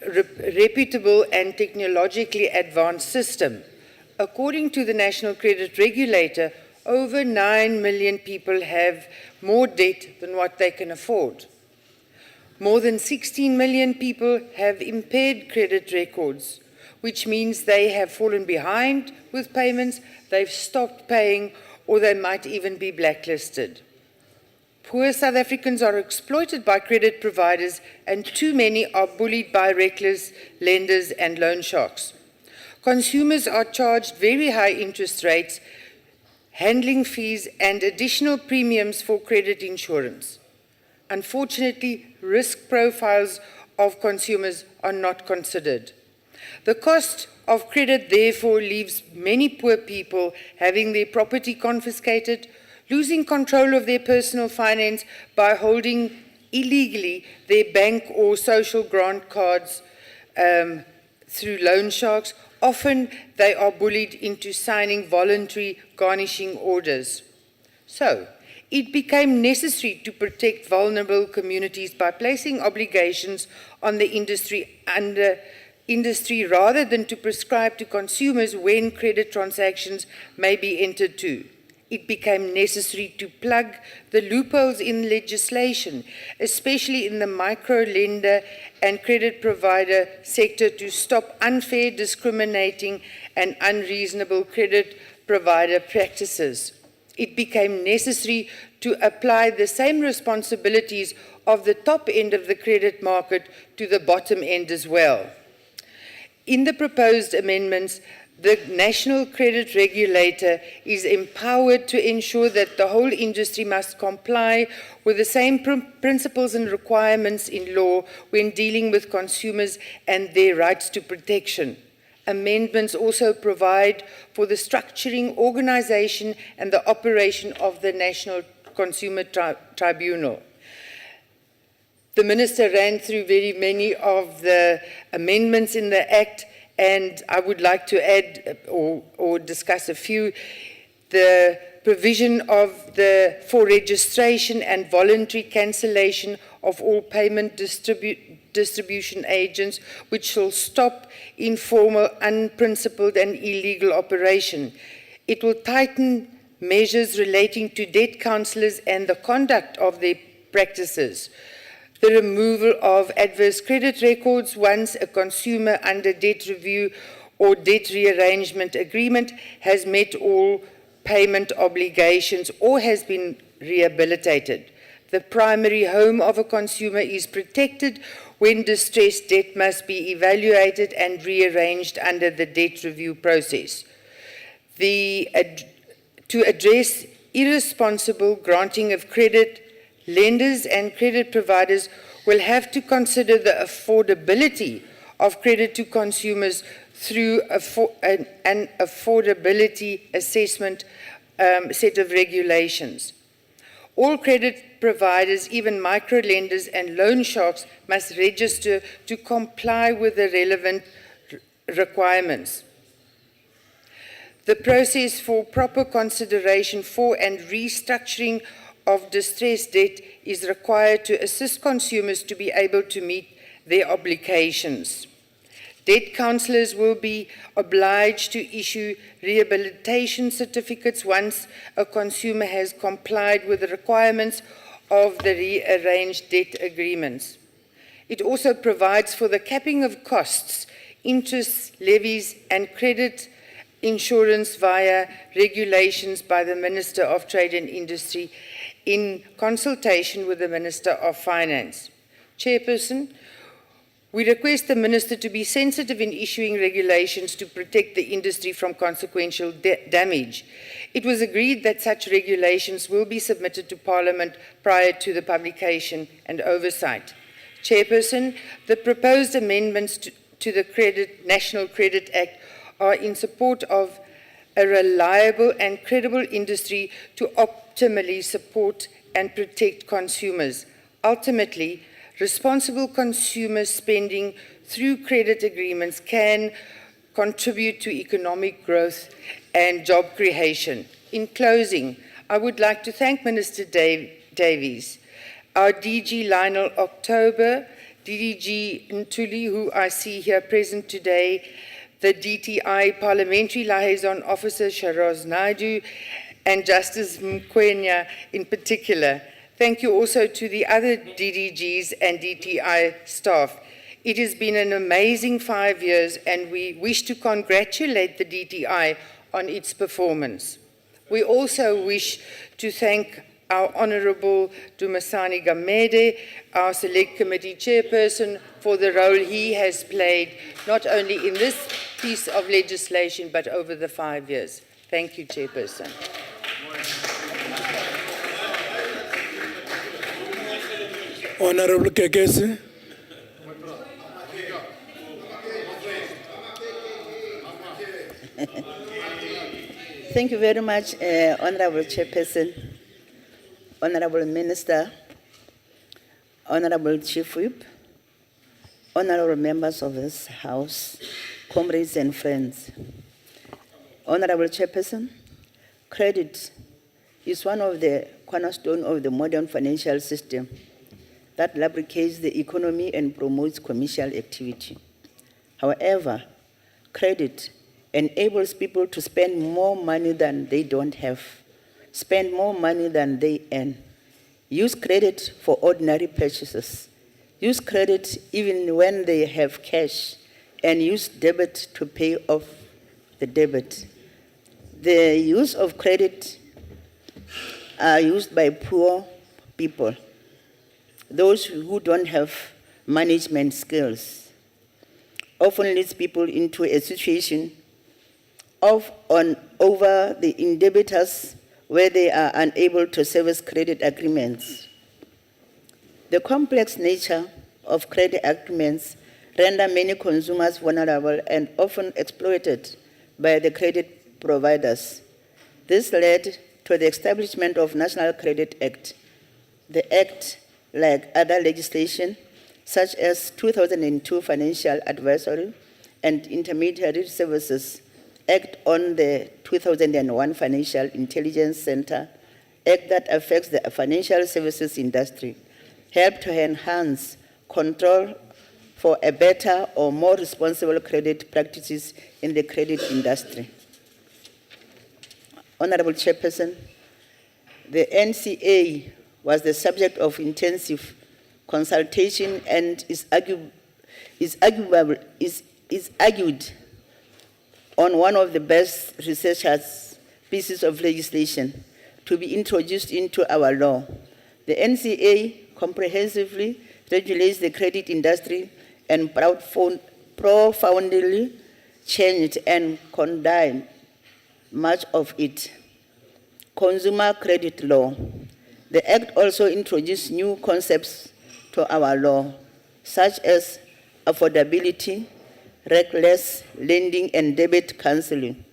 reputable and technologically advanced system. According to the National Credit Regulator, over 9 million people have more debt than what they can afford. More than 16 million people have impaired credit records, which means they have fallen behind with payments, they've stopped paying, or they might even be blacklisted. Poor South Africans are exploited by credit providers, and too many are bullied by reckless lenders and loan sharks. Consumers are charged very high interest rates, handling fees, and additional premiums for credit insurance. Unfortunately, risk profiles of consumers are not considered. The cost of credit, therefore, leaves many poor people having their property confiscated, losing control of their personal finance by holding illegally their bank or social grant cards through loan sharks. Often they are bullied into signing voluntary garnishing orders. So, it became necessary to protect vulnerable communities by placing obligations on the industry rather than to prescribe to consumers when credit transactions may be entered to. It became necessary to plug the loopholes in legislation, especially in the micro-lender and credit provider sector, to stop unfair, discriminating, and unreasonable credit provider practices. It became necessary to apply the same responsibilities of the top end of the credit market to the bottom end as well. In the proposed amendments, the National Credit Regulator is empowered to ensure that the whole industry must comply with the same principles and requirements in law when dealing with consumers and their rights to protection. Amendments also provide for the structuring, organization, and the operation of the National Consumer Tribunal. The Minister ran through very many of the amendments in the Act, and I would like to add or discuss a few. The provision for registration and voluntary cancellation of all payment distribution agents, which shall stop informal, unprincipled, and illegal operation. It will tighten measures relating to debt counsellors and the conduct of their practices. The removal of adverse credit records once a consumer under debt review or debt rearrangement agreement has met all payment obligations or has been rehabilitated. The primary home of a consumer is protected when distressed debt must be evaluated and rearranged under the debt review process. To address irresponsible granting of credit, lenders and credit providers will have to consider the affordability of credit to consumers through an affordability assessment set of regulations. All credit providers, even micro-lenders and loan sharks, must register to comply with the relevant requirements. The process for proper consideration for and restructuring of distressed debt is required to assist consumers to be able to meet their obligations. Debt counsellors will be obliged to issue rehabilitation certificates once a consumer has complied with the requirements of the rearranged debt agreements. It also provides for the capping of costs, interest, levies, and credit insurance via regulations by the Minister of Trade and Industry in consultation with the Minister of Finance. Chairperson, we request the Minister to be sensitive in issuing regulations to protect the industry from consequential damage. It was agreed that such regulations will be submitted to Parliament prior to the publication and oversight. Chairperson, the proposed amendments to the National Credit Act are in support of a reliable and credible industry to optimally support and protect consumers. Ultimately, responsible consumer spending through credit agreements can contribute to economic growth and job creation. In closing, I would like to thank Minister Davies, our DG Lionel October, DDG Ntuli, who I see here present today, the DTI Parliamentary Liaison Officer Sharoz Naidu, and Justice Mkwenya in particular. Thank you also to the other DDGs and DTI staff. It has been an amazing 5 years, and we wish to congratulate the DTI on its performance. We also wish to thank our Honourable Dumasani Gamede, our Select Committee Chairperson, for the role he has played, not only in this piece of legislation, but over the 5 years. Thank you, Chairperson. Honourable Kekesi. Thank you very much, Honourable Chairperson, Honourable Minister, Honourable Chief Whip, Honourable members of this House, comrades and friends. Honourable Chairperson, credit is one of the cornerstones of the modern financial system that lubricates the economy and promotes commercial activity. However, credit enables people to spend more money than they don't have, spend more money than they earn, use credit for ordinary purchases, use credit even when they have cash, and use debit to pay off the debit. The use of credit are used by poor people, those who don't have management skills, often leads people into a situation over the indebtedness where they are unable to service credit agreements. The complex nature of credit agreements render many consumers vulnerable and often exploited by the credit providers. This led to the establishment of National Credit Act. The Act, like other legislation, such as 2002 Financial Advisory and Intermediary Services Act on the 2001 Financial Intelligence Center, Act that affects the financial services industry, help to enhance control for a better or more responsible credit practices in the credit industry. Honorable Chairperson, the NCA was the subject of intensive consultation and is argued on one of the best researchers' pieces of legislation to be introduced into our law. The NCA comprehensively regulates the credit industry and profoundly changed and condemned much of it. Consumer credit law. The Act also introduced new concepts to our law, such as affordability, reckless lending, and debit cancelling.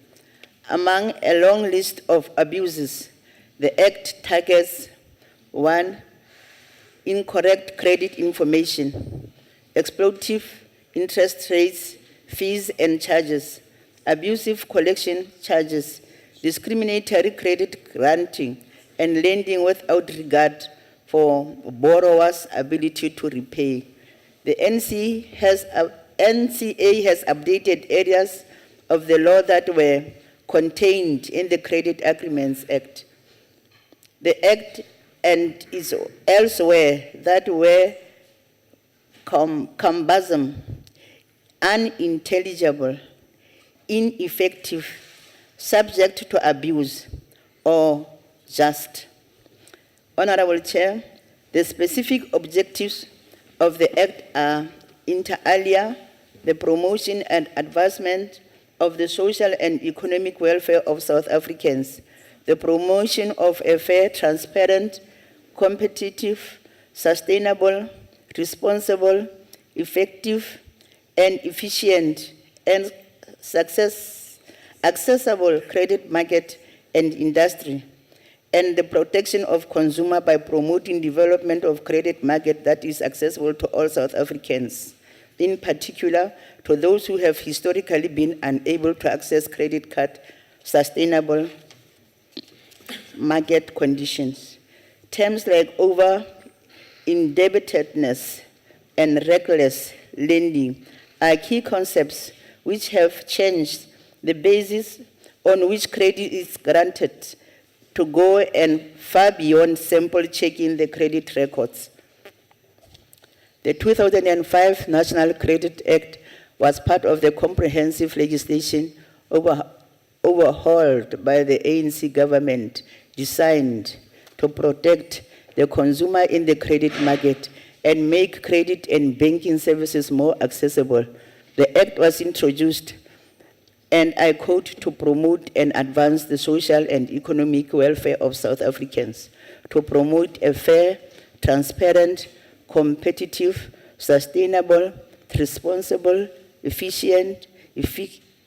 Among a long list of abuses, the Act targets 1, incorrect credit information, exploitative interest rates, fees and charges, abusive collection charges, discriminatory credit granting, and lending without regard for borrowers' ability to repay. The NCA has updated areas of the law that were contained in the Credit Agreements Act. The Act and is elsewhere that were cumbersome, unintelligible, ineffective, subject to abuse, or just. Honorable Chair, the specific objectives of the Act are inter alia, the promotion and advancement of the social and economic welfare of South Africans, the promotion of a fair, transparent, competitive, sustainable, responsible, effective, and efficient and accessible credit market and industry, and the protection of consumer by promoting development of credit market that is accessible to all South Africans, in particular to those who have historically been unable to access credit card sustainable market conditions. Terms like over-indebtedness and reckless lending are key concepts which have changed the basis on which credit is granted to go and far beyond simple checking the credit records. The 2005 National Credit Act was part of the comprehensive legislation overhauled by the ANC government, designed to protect the consumer in the credit market and make credit and banking services more accessible. The act was introduced, and I quote, to promote and advance the social and economic welfare of South Africans, to promote a fair, transparent, competitive, sustainable, responsible, efficient,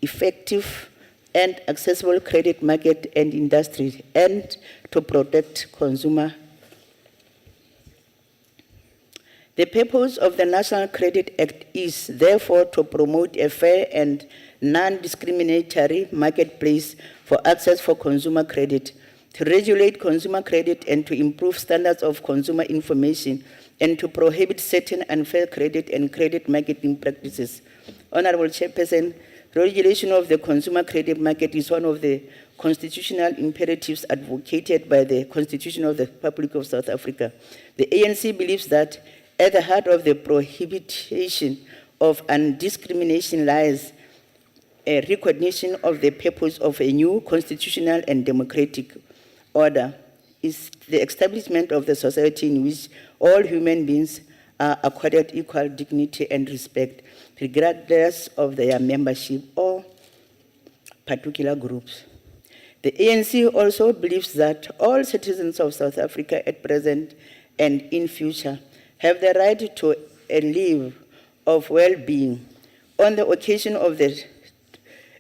effective, and accessible credit market and industry, and to protect consumer. The purpose of the National Credit Act is therefore to promote a fair and non-discriminatory marketplace for access for consumer credit, to regulate consumer credit and to improve standards of consumer information, and to prohibit certain unfair credit and credit marketing practices. Honorable Chairperson, regulation of the consumer credit market is one of the constitutional imperatives advocated by the Constitution of the Republic of South Africa. The ANC believes that at the heart of the prohibition of undiscrimination lies a recognition of the purpose of a new constitutional and democratic order, is the establishment of the society in which all human beings are accorded equal dignity and respect, regardless of their membership or particular groups. The ANC also believes that all citizens of South Africa at present and in future have the right to a life of well-being. On the occasion of the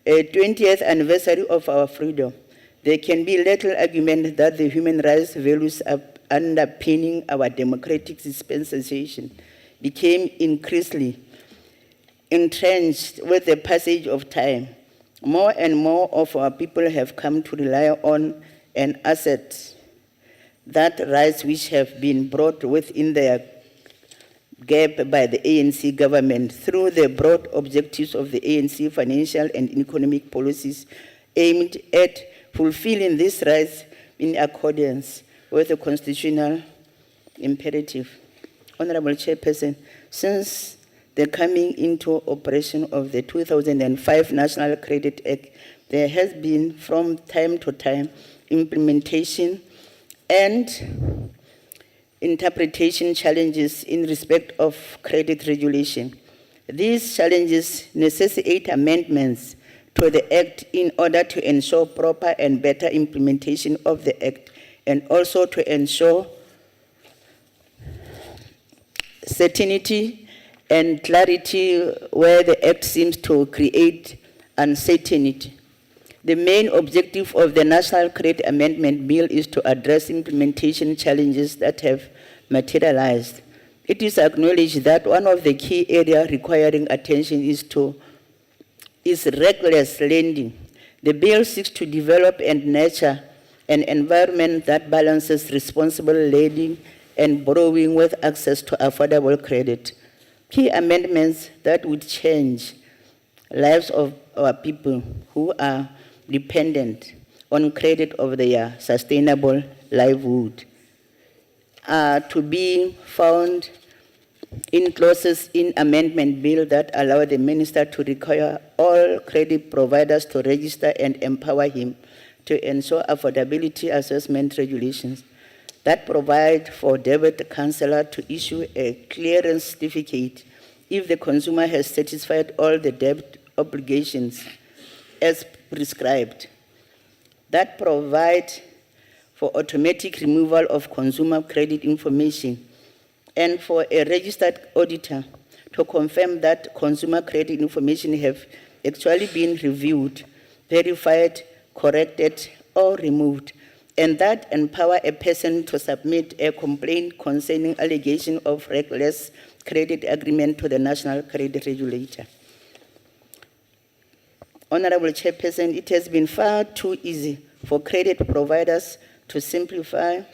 20th anniversary of our freedom, there can be little argument that the human rights values underpinning our democratic dispensation became increasingly entrenched with the passage of time. More and more of our people have come to rely on and accept that rights which have been brought within their gap by the ANC government through the broad objectives of the ANC financial and economic policies aimed at fulfilling these rights in accordance with the constitutional imperative. Honorable Chairperson, since the coming into operation of the 2005 National Credit Act, there has been from time to time implementation and interpretation challenges in respect of credit regulation. These challenges necessitate amendments to the Act in order to ensure proper and better implementation of the Act, and also to ensure certainty and clarity where the Act seems to create uncertainty. The main objective of the National Credit Amendment Bill is to address implementation challenges that have materialized. It is acknowledged that one of the key areas requiring attention is reckless lending. The bill seeks to develop and nurture an environment that balances responsible lending and borrowing with access to affordable credit. Key amendments that would change lives of our people who are dependent on credit of their sustainable livelihood are to be found in clauses in amendment bill that allow the minister to require all credit providers to register and empower him to ensure affordability assessment regulations that provide for debit counselor to issue a clearance certificate if the consumer has satisfied all the debt obligations as prescribed, that provide for automatic removal of consumer credit information, and for a registered auditor to confirm that consumer credit information have actually been reviewed verified, corrected, or removed, and that empower a person to submit a complaint concerning allegation of reckless credit agreement to the National Credit Regulator. Honorable Chairperson, it has been far too easy for credit providers to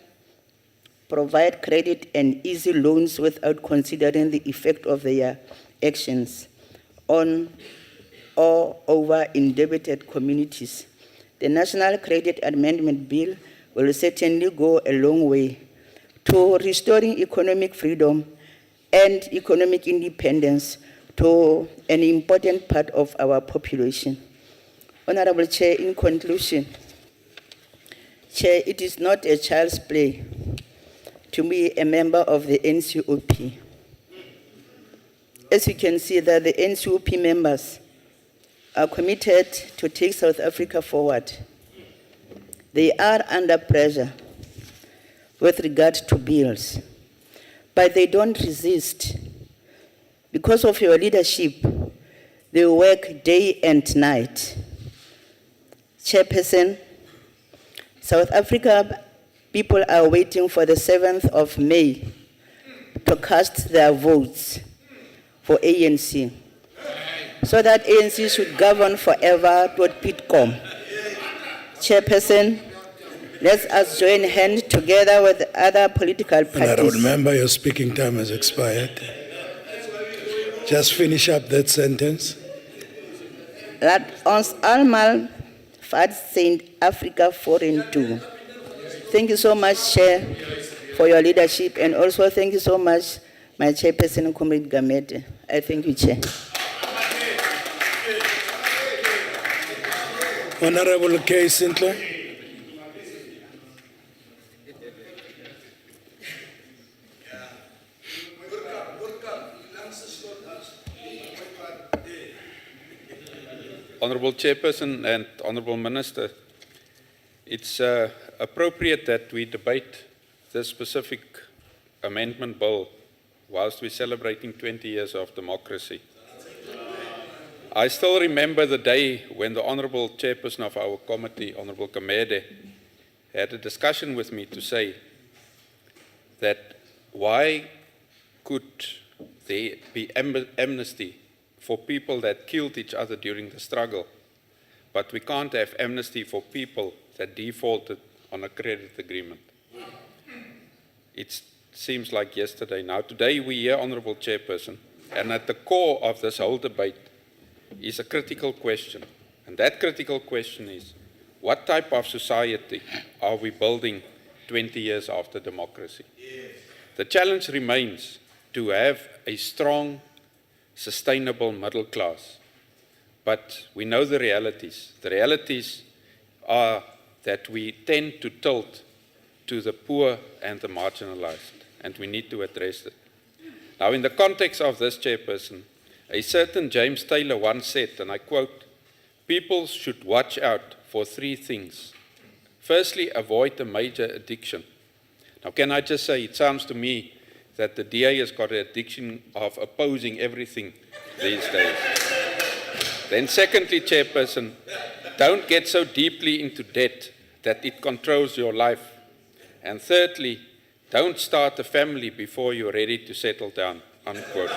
provide credit and easy loans without considering the effect of their actions on or over indebted communities. The National Credit Amendment Bill will certainly go a long way to restoring economic freedom and economic independence to an important part of our population. Honorable Chair, in conclusion, Chair, it is not a child's play to be a member of the NCOP. As you can see, that the NCOP members are committed to take South Africa forward. They are under pressure with regard to bills, but they don't resist. Because of your leadership, they work day and night. Chairperson, South Africa people are waiting for the 7th of May to cast their votes for ANC, so that ANC should govern forever with Pitcom. Chairperson, let us join hands together with other political parties. Honorable member, your speaking time has expired. Just finish up that sentence. That ons allemaal vat Zuid-Afrika vorentoe. Thank you so much, Chair, for your leadership, and also thank you so much, my Chairperson, Comrade Gamete. I thank you, Chair. Honorable K. Sinclair. Honorable Chairperson and Honorable Minister, it's appropriate that we debate this specific amendment bill whilst we're celebrating 20 years of democracy. I still remember the day when the Honorable Chairperson of our committee, Honorable Kamede, had a discussion with me to say that why could there be amnesty for people that killed each other during the struggle, but we can't have amnesty for people that defaulted on a credit agreement. It seems like yesterday. Now, today we hear, Honorable Chairperson, and at the core of this whole debate is a critical question. And that critical question is, what type of society are we building 20 years after democracy? The challenge remains to have a strong, sustainable middle class. But we know the realities. The realities are that we tend to tilt to the poor and the marginalized, and we need to address it. Now, in the context of this, Chairperson, a certain James Taylor once said, and I quote, "People should watch out for 3 things. Firstly, avoid a major addiction." Now, can I just say, it sounds to me that the DA has got an addiction of opposing everything these days. Then secondly, Chairperson, don't get so deeply into debt that it controls your life. And thirdly, don't start a family before you're ready to settle down, unquote.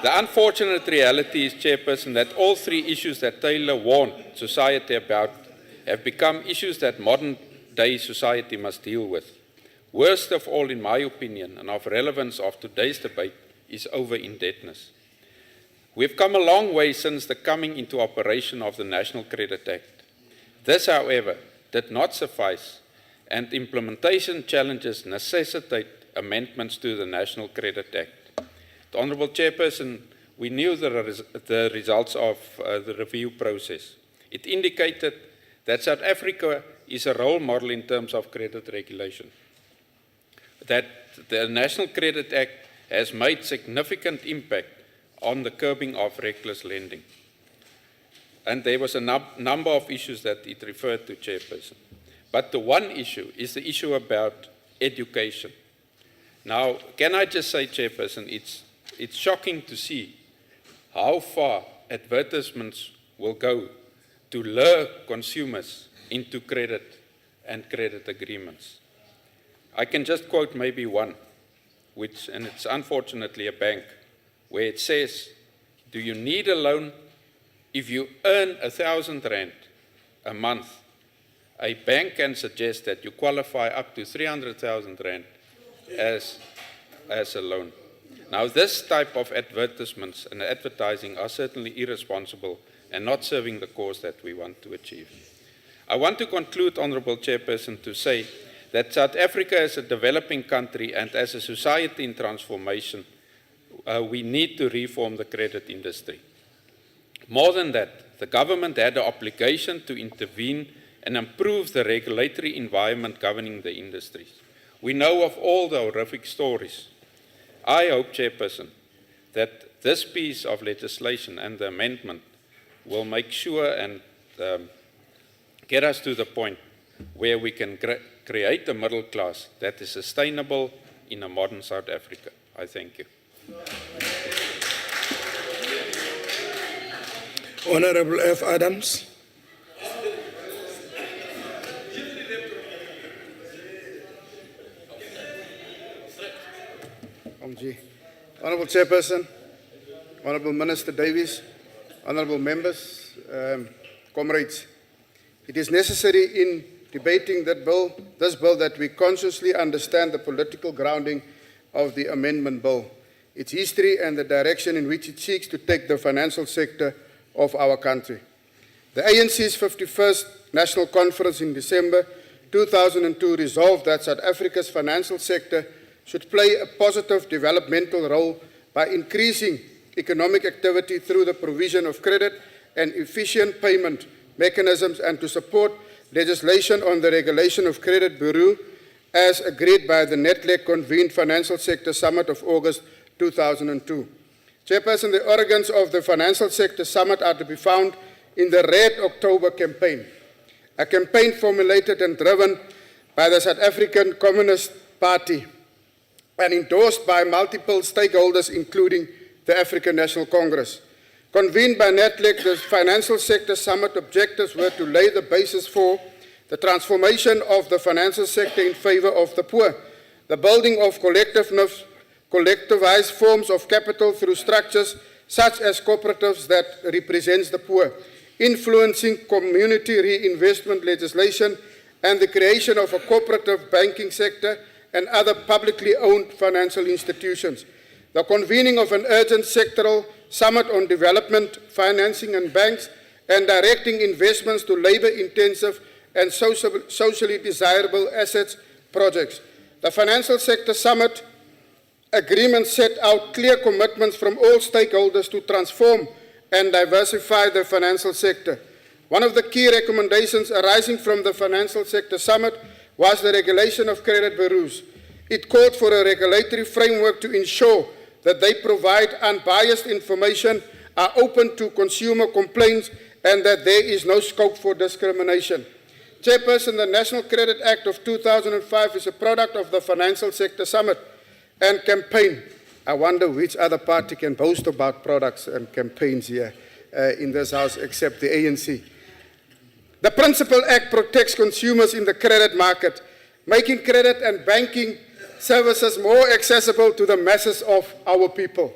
The unfortunate reality is, Chairperson, that all 3 issues that Taylor warned society about have become issues that modern-day society must deal with. Worst of all, in my opinion, and of relevance of today's debate, is over-indebtedness. We've come a long way since the coming into operation of the National Credit Act. This, however, did not suffice, and implementation challenges necessitate amendments to the National Credit Act. The Honourable Chairperson, we knew the results of the review process. It indicated that South Africa is a role model in terms of credit regulation, that the National Credit Act has made significant impact on the curbing of reckless lending. And there was a number of issues that it referred to, Chairperson. But the one issue is the issue about education. Now, can I just say, Chairperson, it's shocking to see how far advertisements will go to lure consumers into credit and credit agreements. I can just quote maybe one, and it's unfortunately a bank, where it says, do you need a loan? If you earn R1,000 a month, a bank can suggest that you qualify up to 300,000 Rand as a loan. Now, this type of advertisements and advertising are certainly irresponsible and not serving the cause that we want to achieve. I want to conclude, Honourable Chairperson, to say that South Africa is a developing country, and as a society in transformation, we need to reform the credit industry. More than that, the government had an obligation to intervene and improve the regulatory environment governing the industries. We know of all the horrific stories. I hope, Chairperson, that this piece of legislation and the amendment will make sure and get us to the point where we can create a middle class that is sustainable in a modern South Africa. I thank you. Honorable F. Adams. Honourable Chairperson, Honourable Minister Davies, Honourable members, comrades, it is necessary in debating this bill that we consciously understand the political grounding of the amendment bill, its history and the direction in which it seeks to take the financial sector of our country. The ANC's 51st National Conference in December 2002 resolved that South Africa's financial sector should play a positive developmental role by increasing economic activity through the provision of credit and efficient payment mechanisms, and to support legislation on the regulation of credit bureau as agreed by the NETLEC convened Financial Sector Summit of August 2002. Chairperson, the organs of the Financial Sector Summit are to be found in the Red October campaign, a campaign formulated and driven by the South African Communist Party and endorsed by multiple stakeholders, including the African National Congress. Convened by NETLEC, the Financial Sector Summit objectives were to lay the basis for the transformation of the financial sector in favor of the poor, the building of collectivized forms of capital through structures such as cooperatives that represents the poor, influencing community reinvestment legislation, and the creation of a cooperative banking sector and other publicly owned financial institutions. The convening of an urgent sectoral summit on development, financing and banks, and directing investments to labor-intensive and socially desirable assets projects. The Financial Sector Summit agreement set out clear commitments from all stakeholders to transform and diversify the financial sector. One of the key recommendations arising from the Financial Sector Summit was the regulation of credit bureaus. It called for a regulatory framework to ensure that they provide unbiased information, are open to consumer complaints, and that there is no scope for discrimination. Chairperson, the National Credit Act of 2005 is a product of the Financial Sector Summit and campaign. I wonder which other party can boast about products and campaigns here in this House except the ANC. The Principal Act protects consumers in the credit market, making credit and banking services more accessible to the masses of our people.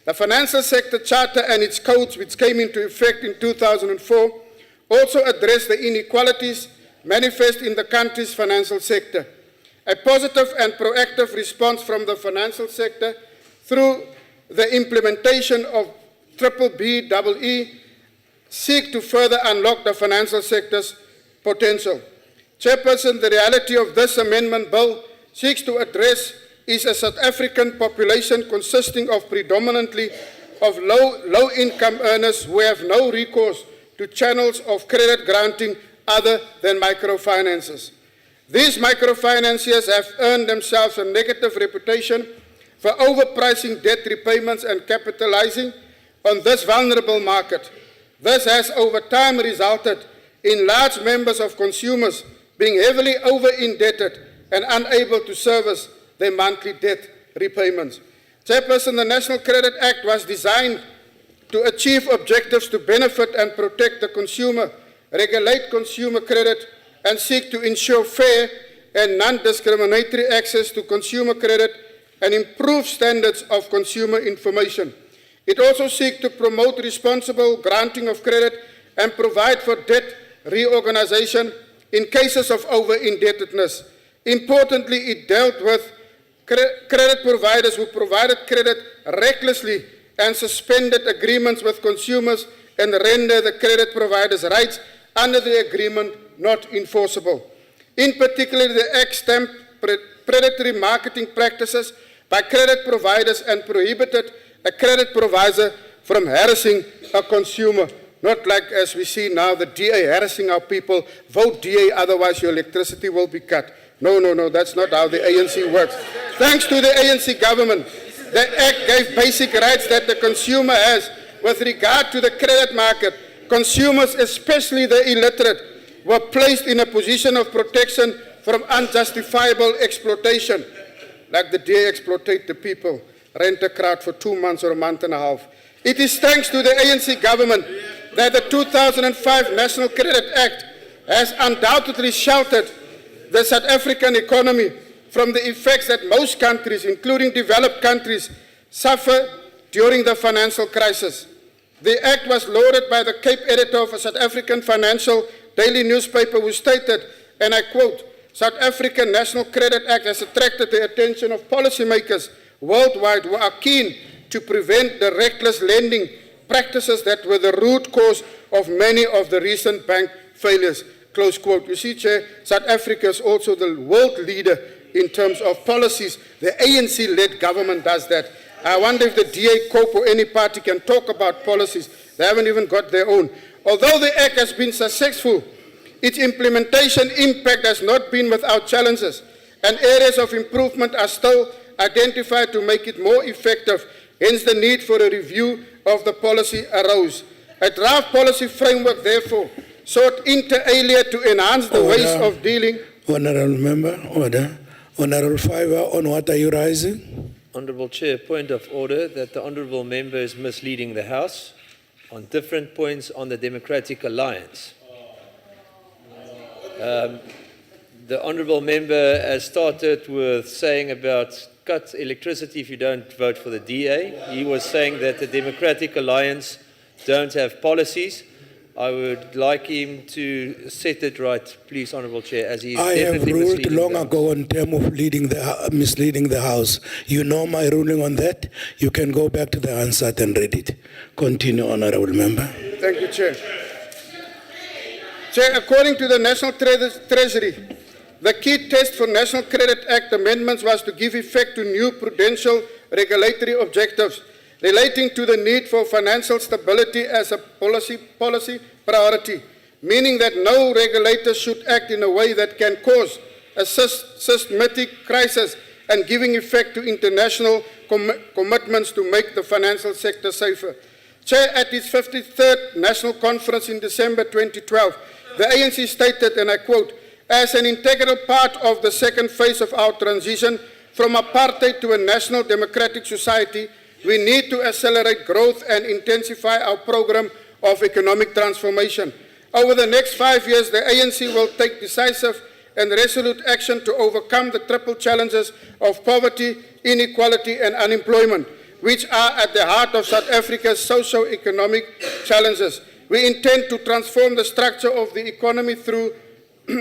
The Financial Sector Charter and its codes, which came into effect in 2004, also address the inequalities manifest in the country's financial sector. A positive and proactive response from the financial sector through the implementation of BBBEE seek to further unlock the financial sector's potential. Chairperson, the reality of this amendment bill seeks to address is a South African population consisting of predominantly of low-income earners who have no recourse to channels of credit granting other than microfinances. These microfinanciers have earned themselves a negative reputation for overpricing debt repayments and capitalizing on this vulnerable market. This has over time resulted in large numbers of consumers being heavily over-indebted and unable to service their monthly debt repayments. Chairperson, the National Credit Act was designed to achieve objectives to benefit and protect the consumer regulate consumer credit, and seek to ensure fair and non-discriminatory access to consumer credit and improve standards of consumer information. It also seeks to promote responsible granting of credit and provide for debt reorganization in cases of over-indebtedness. Importantly, it dealt with credit providers who provided credit recklessly and suspended agreements with consumers and render the credit providers' rights under the agreement not enforceable. In particular, the Act stamped predatory marketing practices by credit providers and prohibited a credit provider from harassing a consumer. Not like as we see now, the DA harassing our people, vote DA, otherwise your electricity will be cut. No, that's not how the ANC works. Thanks to the ANC government, the Act gave basic rights that the consumer has with regard to the credit market. Consumers, especially the illiterate, were placed in a position of protection from unjustifiable exploitation, like the DA exploited the people, rent a crowd for 2 months or a month and a half. It is thanks to the ANC government that the 2005 National Credit Act has undoubtedly sheltered the South African economy from the effects that most countries, including developed countries, suffer during the financial crisis. The Act was lauded by the Cape editor of a South African financial daily newspaper who stated, and I quote, "South African National Credit Act has attracted the attention of policymakers worldwide who are keen to prevent the reckless lending practices that were the root cause of many of the recent bank failures." Close quote. You see, Chair, South Africa is also the world leader in terms of policies. The ANC-led government does that. I wonder if the DA, COPE, or any party can talk about policies. They haven't even got their own. Although the Act has been successful, its implementation impact has not been without challenges, and areas of improvement are still identified to make it more effective. Hence, the need for a review of the policy arose. A draft policy framework, therefore, sought inter alia to enhance the ways of dealing. Honorable Member, order. Honorable Fiver, on what are you rising? Honourable Chair, point of order that the Honourable Member is misleading the House on different points on the Democratic Alliance. The Honourable Member has started with saying about cut electricity if you don't vote for the DA. He was saying that the Democratic Alliance don't have policies. I would like him to set it right, please, Honourable Chair, as he is I have definitely ruled misleading long the House. ago in terms of misleading the House. You know my ruling on that. You can go back to the answer and read it. Continue, Honourable Member. Thank you, Chair. Chair, according to the National Treasury, the key test for National Credit Act amendments was to give effect to new prudential regulatory objectives relating to the need for financial stability as a policy priority, meaning that no regulator should act in a way that can cause a systematic crisis and giving effect to international commitments to make the financial sector safer. Chair, at its 53rd National Conference in December 2012, the ANC stated, and I quote, "As an integral part of the second phase of our transition from apartheid to a national democratic society, we need to accelerate growth and intensify our program of economic transformation. Over the next 5 years, the ANC will take decisive and resolute action to overcome the triple challenges of poverty, inequality, and unemployment, which are at the heart of South Africa's socio-economic challenges. We intend to transform the structure of the economy through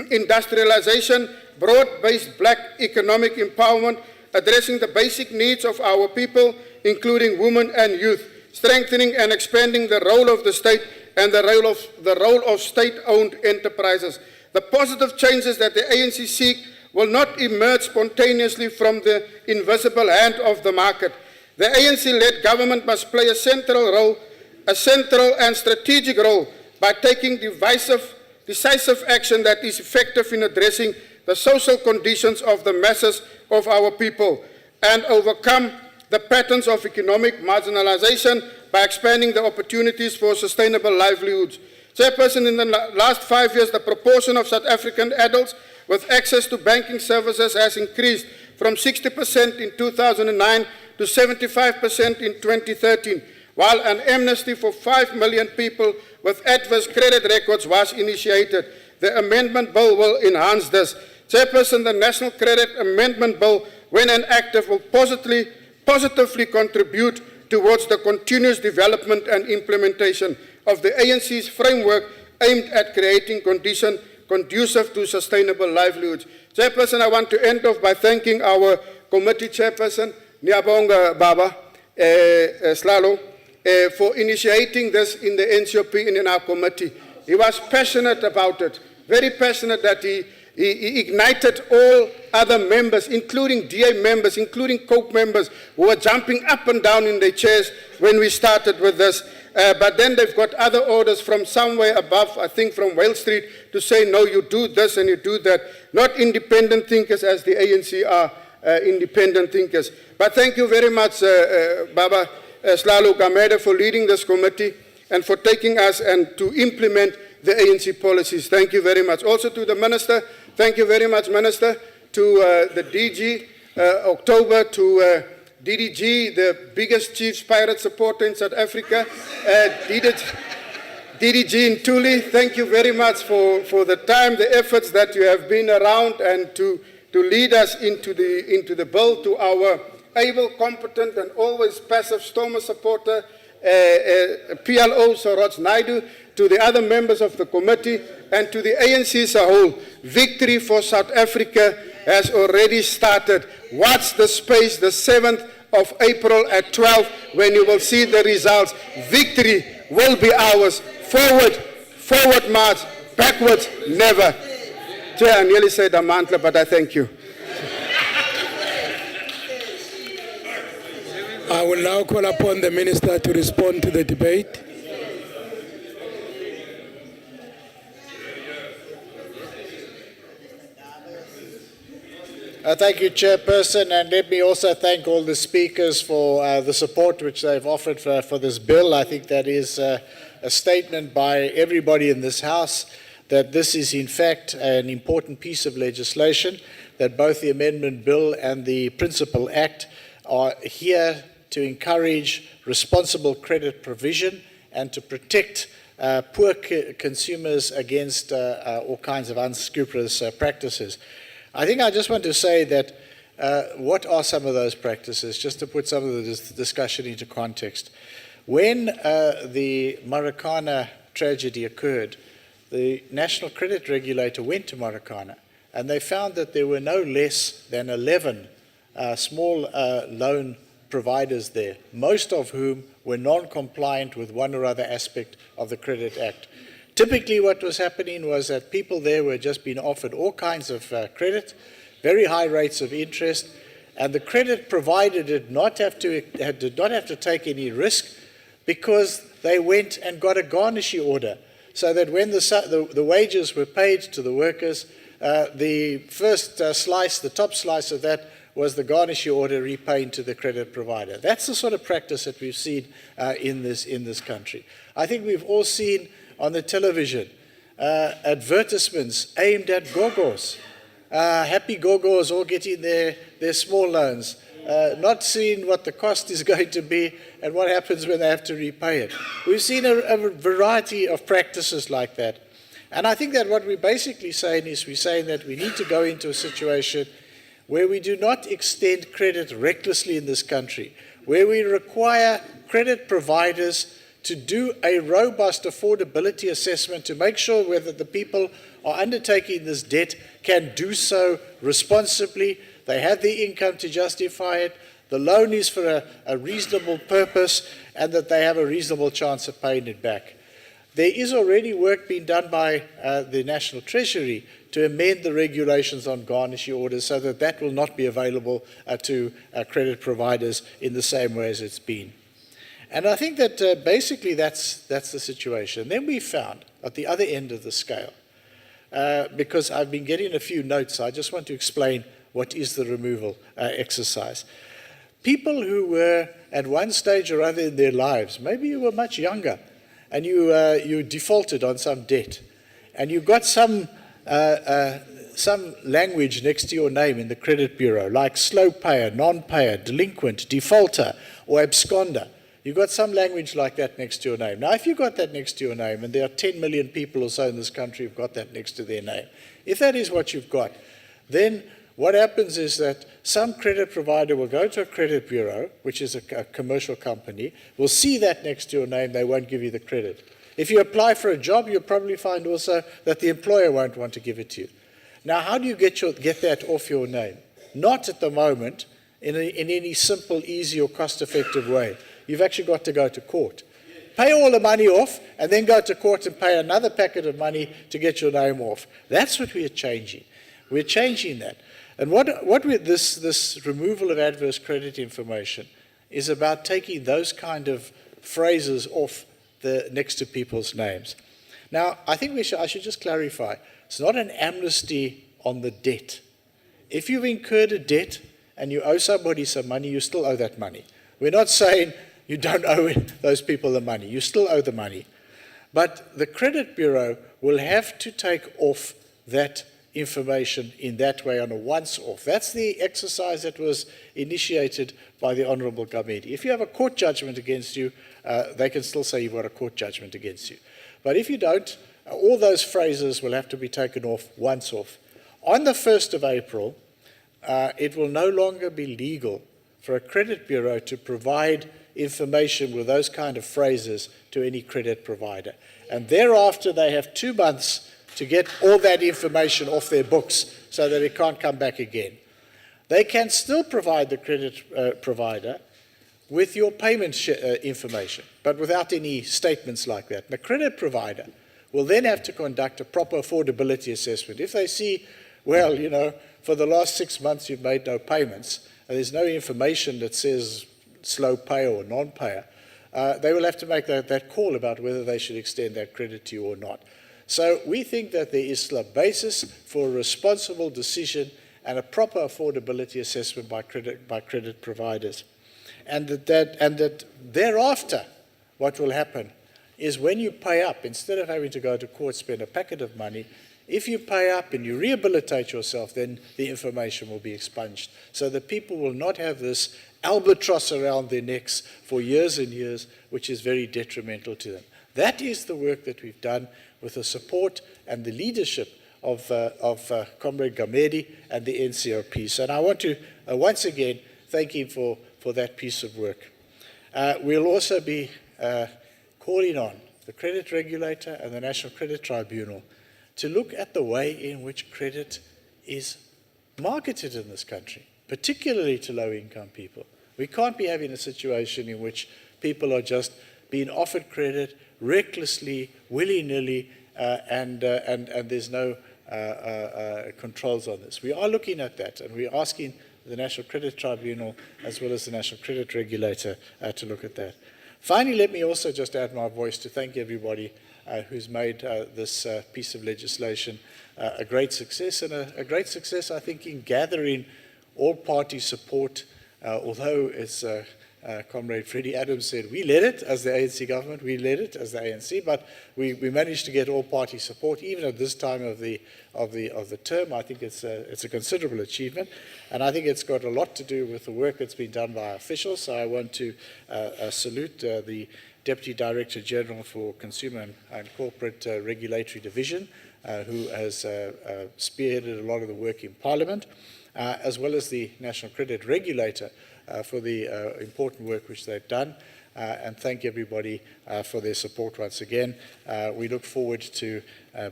industrialization, broad-based black economic empowerment, addressing the basic needs of our people, including women and youth, strengthening and expanding the role of the state and the role of state-owned enterprises. The positive changes that the ANC seek will not emerge spontaneously from the invisible hand of the market. The ANC-led government must play a central and strategic role by taking decisive action that is effective in addressing the social conditions of the masses of our people and overcome the patterns of economic marginalization by expanding the opportunities for sustainable livelihoods. Chairperson, in the last 5 years, the proportion of South African adults with access to banking services has increased from 60% in 2009 to 75% in 2013. while an amnesty for 5 million people with adverse credit records was initiated. The amendment bill will enhance this. Chairperson, the National Credit Amendment Bill, when enacted, will positively contribute towards the continuous development and implementation of the ANC's framework aimed at creating conditions conducive to sustainable livelihoods. Chairperson, I want to end off by thanking our committee chairperson, Nyabonga Baba Slalo, for initiating this in the NCOP and in our committee. He was passionate about it, very passionate that he ignited all other members, including DA members, including COPE members, who were jumping up and down in their chairs when we started with this. But then they've got other orders from somewhere above, I think from Wales Street, to say, no, you do this and you do that. Not independent thinkers as the ANC are independent thinkers. But thank you very much, Baba Slalo Gamede, for leading this committee and for taking us and to implement the ANC policies. Thank you very much. Also to the Minister, thank you very much, Minister, to the DG, October, to DDG, the biggest Chiefs Pirate supporter in South Africa, DDG in Tuli, thank you very much for the time, the efforts that you have been around and to lead us into the bill, to our able, competent and always passive Stormer supporter, PLO Soroj Naidu, to the other members of the committee and to the ANC as a whole. Victory for South Africa has already started. Watch the space, the 7th of April at 12, when you will see the results. Victory will be ours. Forward march, backwards never. Chair, I nearly said Amantla, but I thank you. I will now call upon the Minister to respond to the debate. Thank you, Chairperson, and let me also thank all the speakers for the support which they've offered for this bill. I think that is a statement by everybody in this House that this is in fact an important piece of legislation, that both the Amendment Bill and the Principal Act are here to encourage responsible credit provision and to protect poor consumers against all kinds of unscrupulous practices. I think I just want to say that what are some of those practices, just to put some of the discussion into context. When the Marikana tragedy occurred, the National Credit Regulator went to Marikana and they found that there were no less than 11 small loan providers there, most of whom were non-compliant with one or other aspect of the Credit Act. Typically what was happening was that people there were just being offered all kinds of credit, very high rates of interest, and the credit provider did not have to take any risk because they went and got a garnishee order, so that when the wages were paid to the workers, the first slice, the top slice of that, was the garnishee order repaying to the credit provider. That's the sort of practice that we've seen in this country. I think we've all seen on the television advertisements aimed at gogos, happy gogos all getting their small loans, not seeing what the cost is going to be and what happens when they have to repay it. We've seen a variety of practices like that. And I think that what we're basically saying is we're saying that we need to go into a situation where we do not extend credit recklessly in this country, where we require credit providers to do a robust affordability assessment to make sure whether the people are undertaking this debt can do so responsibly, they have the income to justify it, the loan is for a reasonable purpose, and that they have a reasonable chance of paying it back. There is already work being done by the National Treasury to amend the regulations on garnishee orders so that that will not be available to credit providers in the same way as it's been. And I think that basically that's the situation. Then we found at the other end of the scale, because I've been getting a few notes, I just want to explain what is the removal exercise. People who were at one stage or other in their lives, maybe you were much younger, and you defaulted on some debt, and you got some language next to your name in the credit bureau, like slow payer, non-payer, delinquent, defaulter, or absconder. you've got some language like that next to your name. Now, if you've got that next to your name, and there are 10 million people or so in this country who've got that next to their name, if that is what you've got, then what happens is that some credit provider will go to a credit bureau, which is a commercial company, will see that next to your name, they won't give you the credit. If you apply for a job, you'll probably find also that the employer won't want to give it to you. Now, how do you get that off your name? Not at the moment in any simple, easy, or cost-effective way. You've actually got to go to court. Pay all the money off, and then go to court and pay another packet of money to get your name off. That's what we are changing. We're changing that. And this removal of adverse credit information is about taking those kind of phrases off the next to people's names. Now, I think I should just clarify. It's not an amnesty on the debt. If you've incurred a debt and you owe somebody some money, you still owe that money. We're not saying you don't owe those people the money. You still owe the money. But the credit bureau will have to take off that information in that way on a once-off. That's the exercise that was initiated by the Honourable Gamedi. If you have a court judgment against you, they can still say you've got a court judgment against you. But if you don't, all those phrases will have to be taken off once off. On the 1st of April, it will no longer be legal for a credit bureau to provide information with those kind of phrases to any credit provider. And thereafter, they have 2 months to get all that information off their books so that it can't come back again. They can still provide the credit provider with your payment information, but without any statements like that. The credit provider will then have to conduct a proper affordability assessment. If they see, well, you know, for the last 6 months you've made no payments, and there's no information that says slow payer or non-payer, they will have to make that call about whether they should extend that credit to you or not. So we think that there is still a basis for a responsible decision and a proper affordability assessment by credit providers. And that thereafter, what will happen is when you pay up, instead of having to go to court, spend a packet of money, if you pay up and you rehabilitate yourself, then the information will be expunged. So that people will not have this albatross around their necks for years and years, which is very detrimental to them. That is the work that we've done with the support and the leadership of Comrade Gamedi and the NCRP. And I want to once again thank him for that piece of work. We'll also be calling on the credit regulator and the National Credit Tribunal to look at the way in which credit is marketed in this country, particularly to low-income people. We can't be having a situation in which people are just being offered credit recklessly, willy-nilly, and there's no controls on this. We are looking at that, and we're asking the National Credit Tribunal as well as the National Credit Regulator to look at that. Finally, let me also just add my voice to thank everybody who's made this piece of legislation a great success, and a great success, I think, in gathering all party support, although it's Comrade Freddie Adams said, we led it as the ANC government, we led it as the ANC, but we managed to get all party support, even at this time of the term. I think it's a considerable achievement, and I think it's got a lot to do with the work that's been done by officials. So I want to salute the Deputy Director General for Consumer and Corporate Regulatory Division, who has spearheaded a lot of the work in Parliament, as well as the National Credit Regulator, for the important work which they've done, and thank everybody for their support once again. We look forward to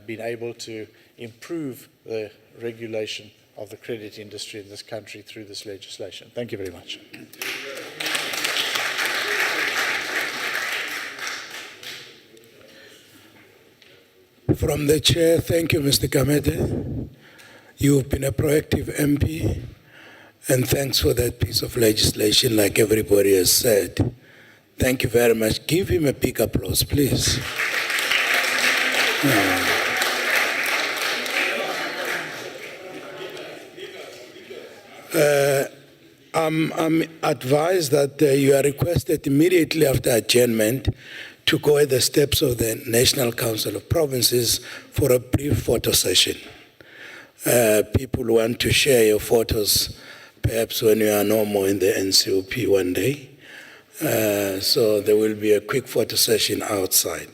being able to improve the regulation of the credit industry in this country through this legislation. Thank you very much. From the Chair, thank you, Mr. Gamedi. You've been a proactive MP. And thanks for that piece of legislation, like everybody has said. Thank you very much. Give him a big applause, please. I'm advised that you are requested immediately after adjournment to go at the steps of the National Council of Provinces for a brief photo session. People want to share your photos perhaps when you are no more in the NCOP one day. So there will be a quick photo session outside.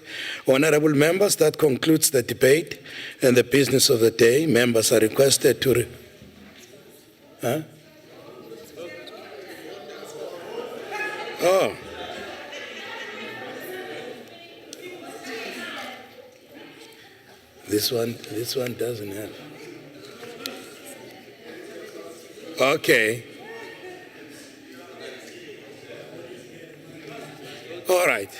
Honorable members, that concludes the debate and the business of the day. Members are requested to... Huh? Oh. This one doesn't have. Okay. All right.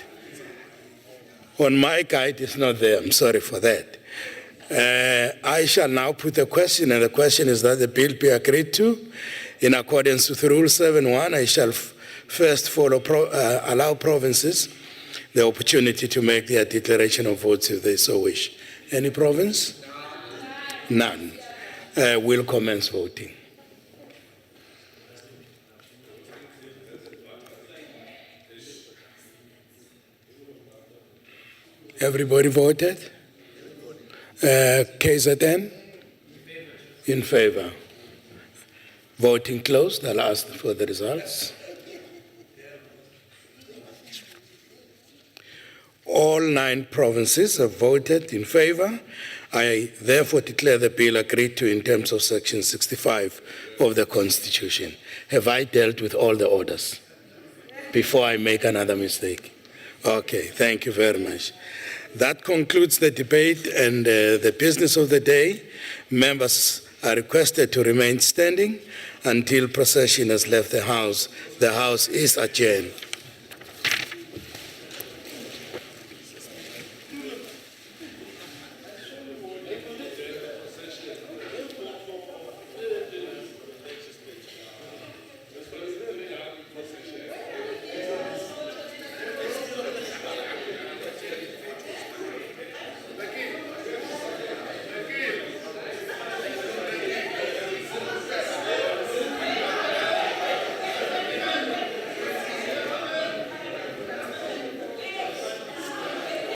On my guide, it's not there. I'm sorry for that. I shall now put a question, and the question is that the bill be agreed to. In accordance with Rule 7.1, I shall first allow provinces the opportunity to make their declaration of votes if they so wish. Any province? None. We'll commence voting. Everybody voted? KZN? In favor. Voting closed. I'll ask for the results. All 9 provinces have voted in favor. I therefore declare the bill agreed to in terms of Section 65 of the Constitution. Have I dealt with all the orders before I make another mistake? Okay, thank you very much. That concludes the debate and the business of the day. Members are requested to remain standing until procession has left the House. The House is adjourned.